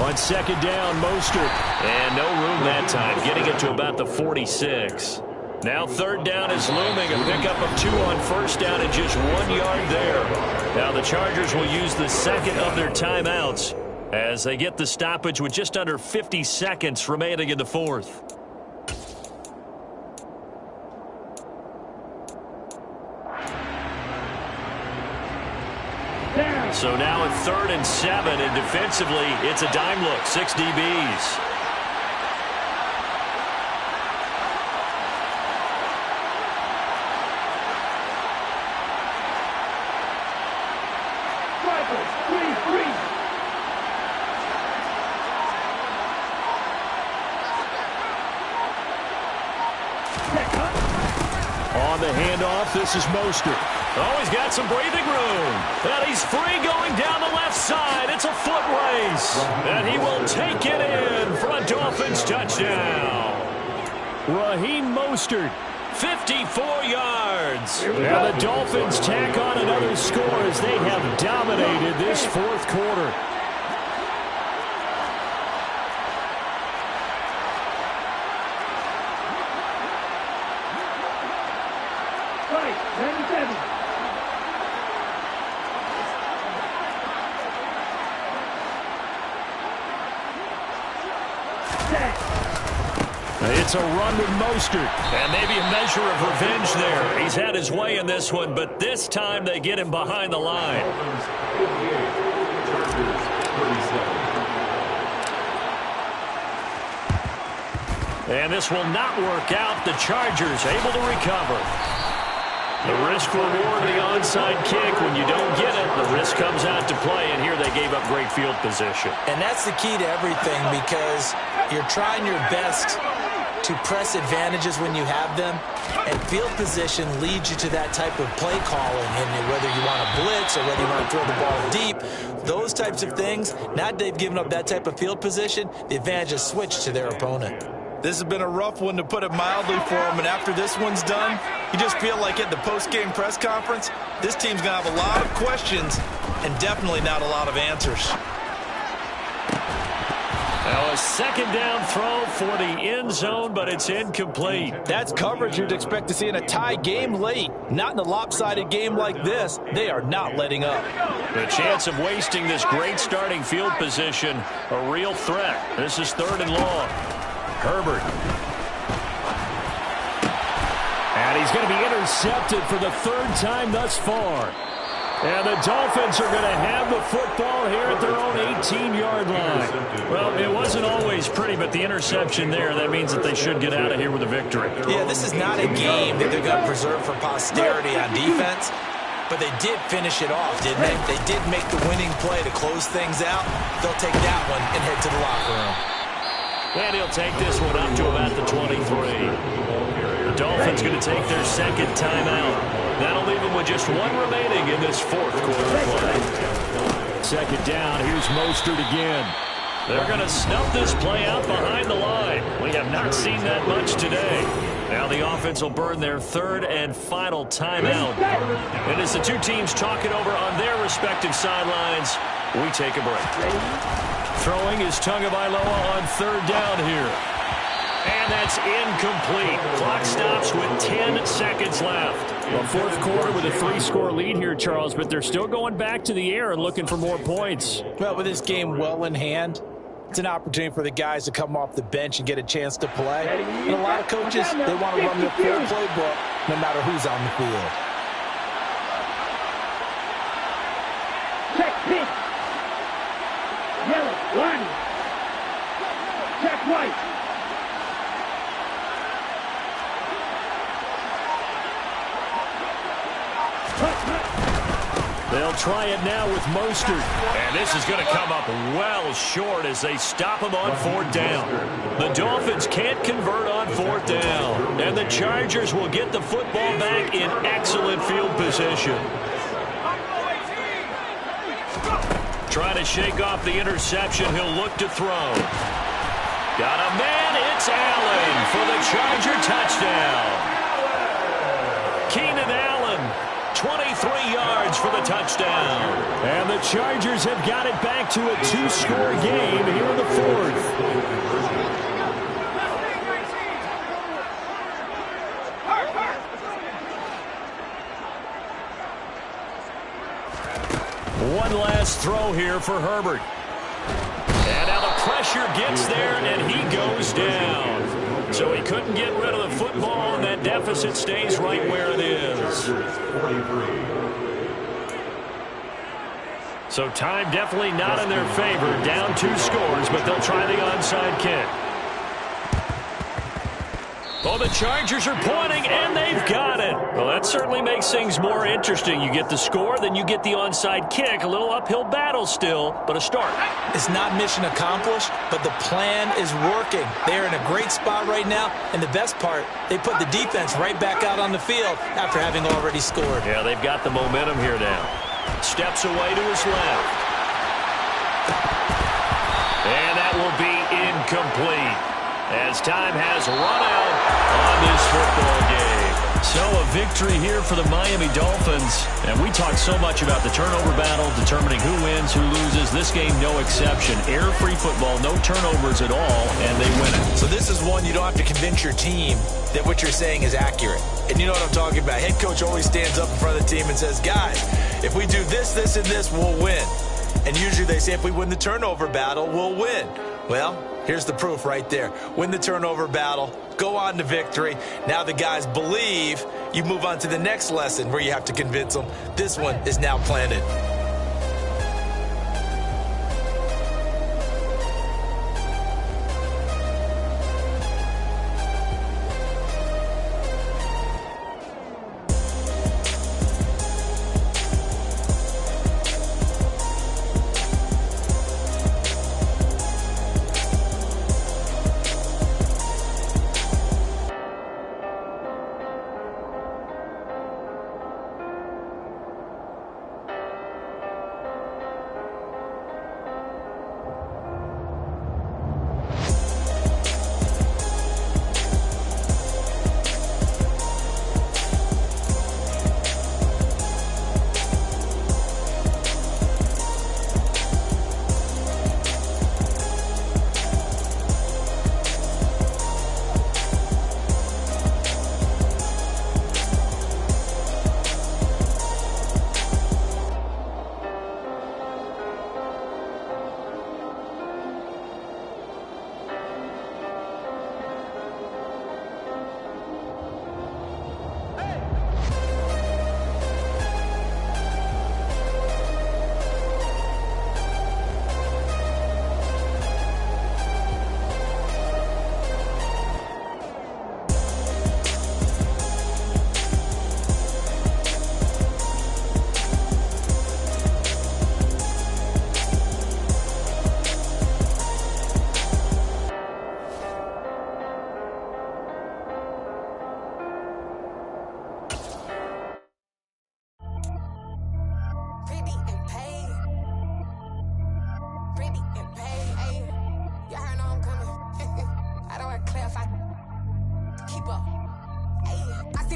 On 2nd down, Mostert. And no room that time, getting it to about the 46. Now 3rd down is looming. A pickup of 2 on 1st down and just 1 yard there. Now the Chargers will use the second of their timeouts as they get the stoppage with just under 50 seconds remaining in the fourth. So now at 3rd and 7, and defensively, it's a dime look, 6 DBs. On the handoff, this is Mostert. Oh, he's got some breathing room. And he's free going down the left side. It's a foot race. And he will take it in for a Dolphins touchdown. Raheem Mostert, 54 yards. And the Dolphins tack on another score as they have dominated this fourth quarter. It's a run with Mostert. And maybe a measure of revenge there. He's had his way in this one, but this time they get him behind the line. And this will not work out. The Chargers able to recover. The risk reward of the onside kick. When you don't get it, the risk comes out to play. And here they gave up great field position. And that's the key to everything, because you're trying your best to press advantages when you have them, and field position leads you to that type of play calling, and whether you want to blitz or whether you want to throw the ball deep, those types of things. Now that they've given up that type of field position, the advantage is switched to their opponent. This has been a rough one, to put it mildly, for them, and after this one's done, you just feel like at the post-game press conference, this team's going to have a lot of questions and definitely not a lot of answers. Now a 2nd down throw for the end zone, but it's incomplete. That's coverage you'd expect to see in a tie game late. Not in a lopsided game like this. They are not letting up. The chance of wasting this great starting field position, a real threat. This is 3rd and long. Herbert. And he's going to be intercepted for the 3rd time thus far. And the Dolphins are going to have the football here at their own 18-yard line. Well, it wasn't always plays pretty, but the interception there, that means that they should get out of here with a victory. Yeah, this is not a game that they're going to preserve for posterity on defense, but they did finish it off, didn't they? They did make the winning play to close things out. They'll take that one and head to the locker room. And he'll take this one up to about the 23. The Dolphins going to take their second timeout. That'll leave them with just one remaining in this fourth quarter play. Second down, here's Mostert again. They're going to snuff this play out behind the line. We have not seen that much today. Now the offense will burn their third and final timeout. And as the two teams talk it over on their respective sidelines, we take a break. Throwing is Tagovailoa on third down here. And that's incomplete. Clock stops with 10 seconds left. Well, fourth quarter with a 3-score lead here, Charles, but they're still going back to the air and looking for more points. Well, with this game well in hand, it's an opportunity for the guys to come off the bench and get a chance to play. And a lot of coaches, they want to run their full playbook no matter who's on the field. Check pitch. Yellow, one. Check white. They'll try it now with Mostert. And this is going to come up well short as they stop him on fourth down. The Dolphins can't convert on fourth down. And the Chargers will get the football back in excellent field position. Trying to shake off the interception. He'll look to throw. Got a man. It's Allen for the Charger touchdown. Keenan Allen. 23 yards for the touchdown. And the Chargers have got it back to a 2-score game here in the fourth. One last throw here for Herbert. And now the pressure gets there, and he goes down. So he couldn't get rid of the football, and that deficit stays right where it is. So time definitely not in their favor. Down 2 scores, but they'll try the onside kick. Oh, the Chargers are pointing, and they've got it. Well, that certainly makes things more interesting. You get the score, then you get the onside kick. A little uphill battle still, but a start. It's not mission accomplished, but the plan is working. They're in a great spot right now, and the best part, they put the defense right back out on the field after having already scored. Yeah, they've got the momentum here now. Steps away to his left. And that will be incomplete, as time has run out on this football game. So a victory here for the Miami Dolphins. And we talked so much about the turnover battle, determining who wins, who loses. This game, no exception. Error-free football, no turnovers at all, and they win it. So this is one you don't have to convince your team that what you're saying is accurate. And you know what I'm talking about. Head coach always stands up in front of the team and says, guys, if we do this, this, and this, we'll win. And usually they say if we win the turnover battle, we'll win. Well, here's the proof right there. Win the turnover battle, go on to victory. Now the guys believe. You move on to the next lesson where you have to convince them. This one is now planted.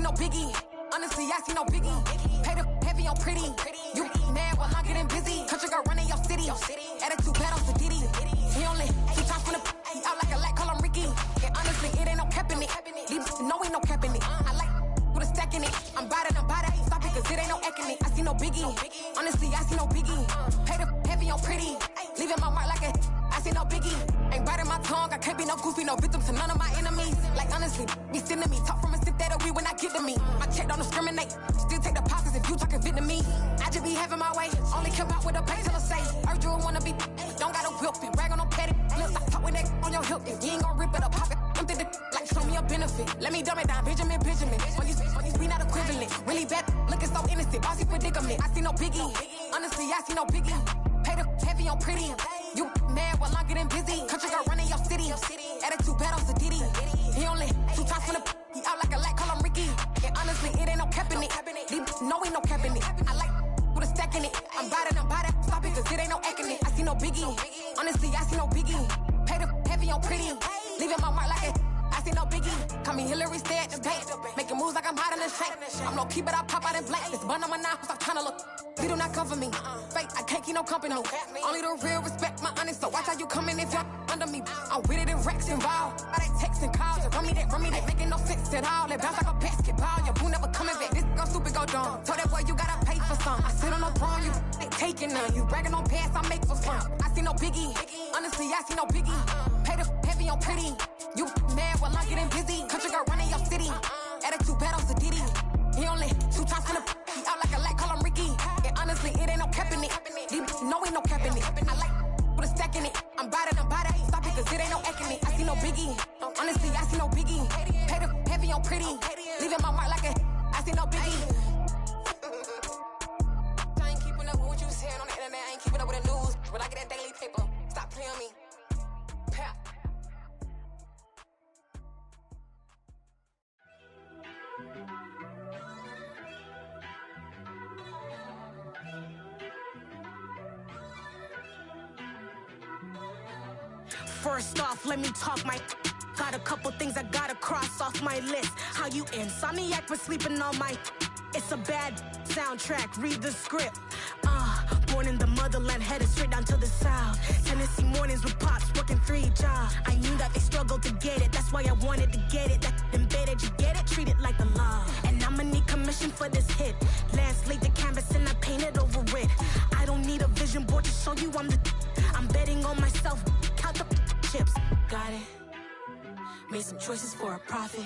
no biggie. Honestly, I see no biggie. Pay the heavy on pretty. You mad while I'm getting busy. Country girl running your city. Attitude bad on the Diddy. He only two times from the he out like a light, call him Ricky. And honestly, it ain't no cap in it. Leave no ain't no cap in it. I like with a stack in it. I'm bad it. Stop it, cause it ain't no eck in it. I see no biggie. Honestly, I see no biggie. Pay the heavy on pretty. Leaving my mark like a I see no biggie. Ain't biting my tongue. I can't be no goofy, no victim to none of my enemies. Like honestly, be sending me talk from a sip that'll be when I get to me. My check don't discriminate. Still take the pauses if you talking Vietnamese. I just be having my way. Only come out with a pay till I say. Urge you wanna be. Don't gotta whip it. Brag on no petty. Look, I talk with that on your hip. You ain't gon' rip it up. Pop it. Empty the like show me a benefit. Let me dumb it down. Benjamin. On you we not equivalent. Really bad. Looking so innocent. Bossy predicament. I see no biggie. Honestly, I see no biggie. Pay the heavy on pretty. You mad while I'm getting busy. Country girl running your city. Attitude bad on the Diddy. He only two times from the he out like a light, call him Ricky. And honestly, it ain't no cap in it. No ain't no cap in it. I like with a stack in it. I'm bad it. Stop it, cause it ain't no eck in it. I see no biggie. Honestly, I see no biggie. Pay the heavy on pretty. Leaving my mark like it. I see no biggie. Call me Hillary, stay at the bank. Making moves like I'm hot in the shank. I'm low key, but I pop out in blank. This bun on my knife, I'm trying to look. They do not come for me. Fake, I can't keep no company. Only the real respect my honest. So watch how you coming if you're under me. I'm with it and Rex involved. I they texting calls. Run me that. Making no sense at all. They bounce like a basketball. Your boo never coming back. This go stupid, go dumb. Told that boy you gotta pay for some. I sit on no throne, you ain't taking none. You bragging on pants, I make for fun. I see no biggie. Honestly, I see no biggie. Pay the heavy on pretty. You mad while I'm getting busy. Country girl running your city. Attitude bad on the Diddy. He only two times from the he out like a light, call him Ricky. And honestly, it ain't no cap in it. No ain't no cap in it. I like with a stack in it. I'm bad it. Stop it, cause it ain't no eck in it. I see no biggie. Honestly, I see no biggie. Pay the heavy on pretty. Leaving my mark like a I see no biggie. I ain't keeping up with what you saying on the internet. I ain't keeping up with the news. When I get that daily paper, stop playing me. Pap. First off, let me talk my got a couple things I gotta cross off my list. How you insomniac for sleeping on my it's a bad soundtrack, read the script. Born in the motherland, headed straight down to the south. Tennessee mornings with pops, working 3 jobs. I knew that they struggled to get it, that's why I wanted to get it. That embedded, you get it, treat it like the law. And I'ma need commission for this hit. Lance laid the canvas and I painted over it. I don't need a vision board to show you I'm betting on myself, count the chips. Got it. Made some choices for a profit.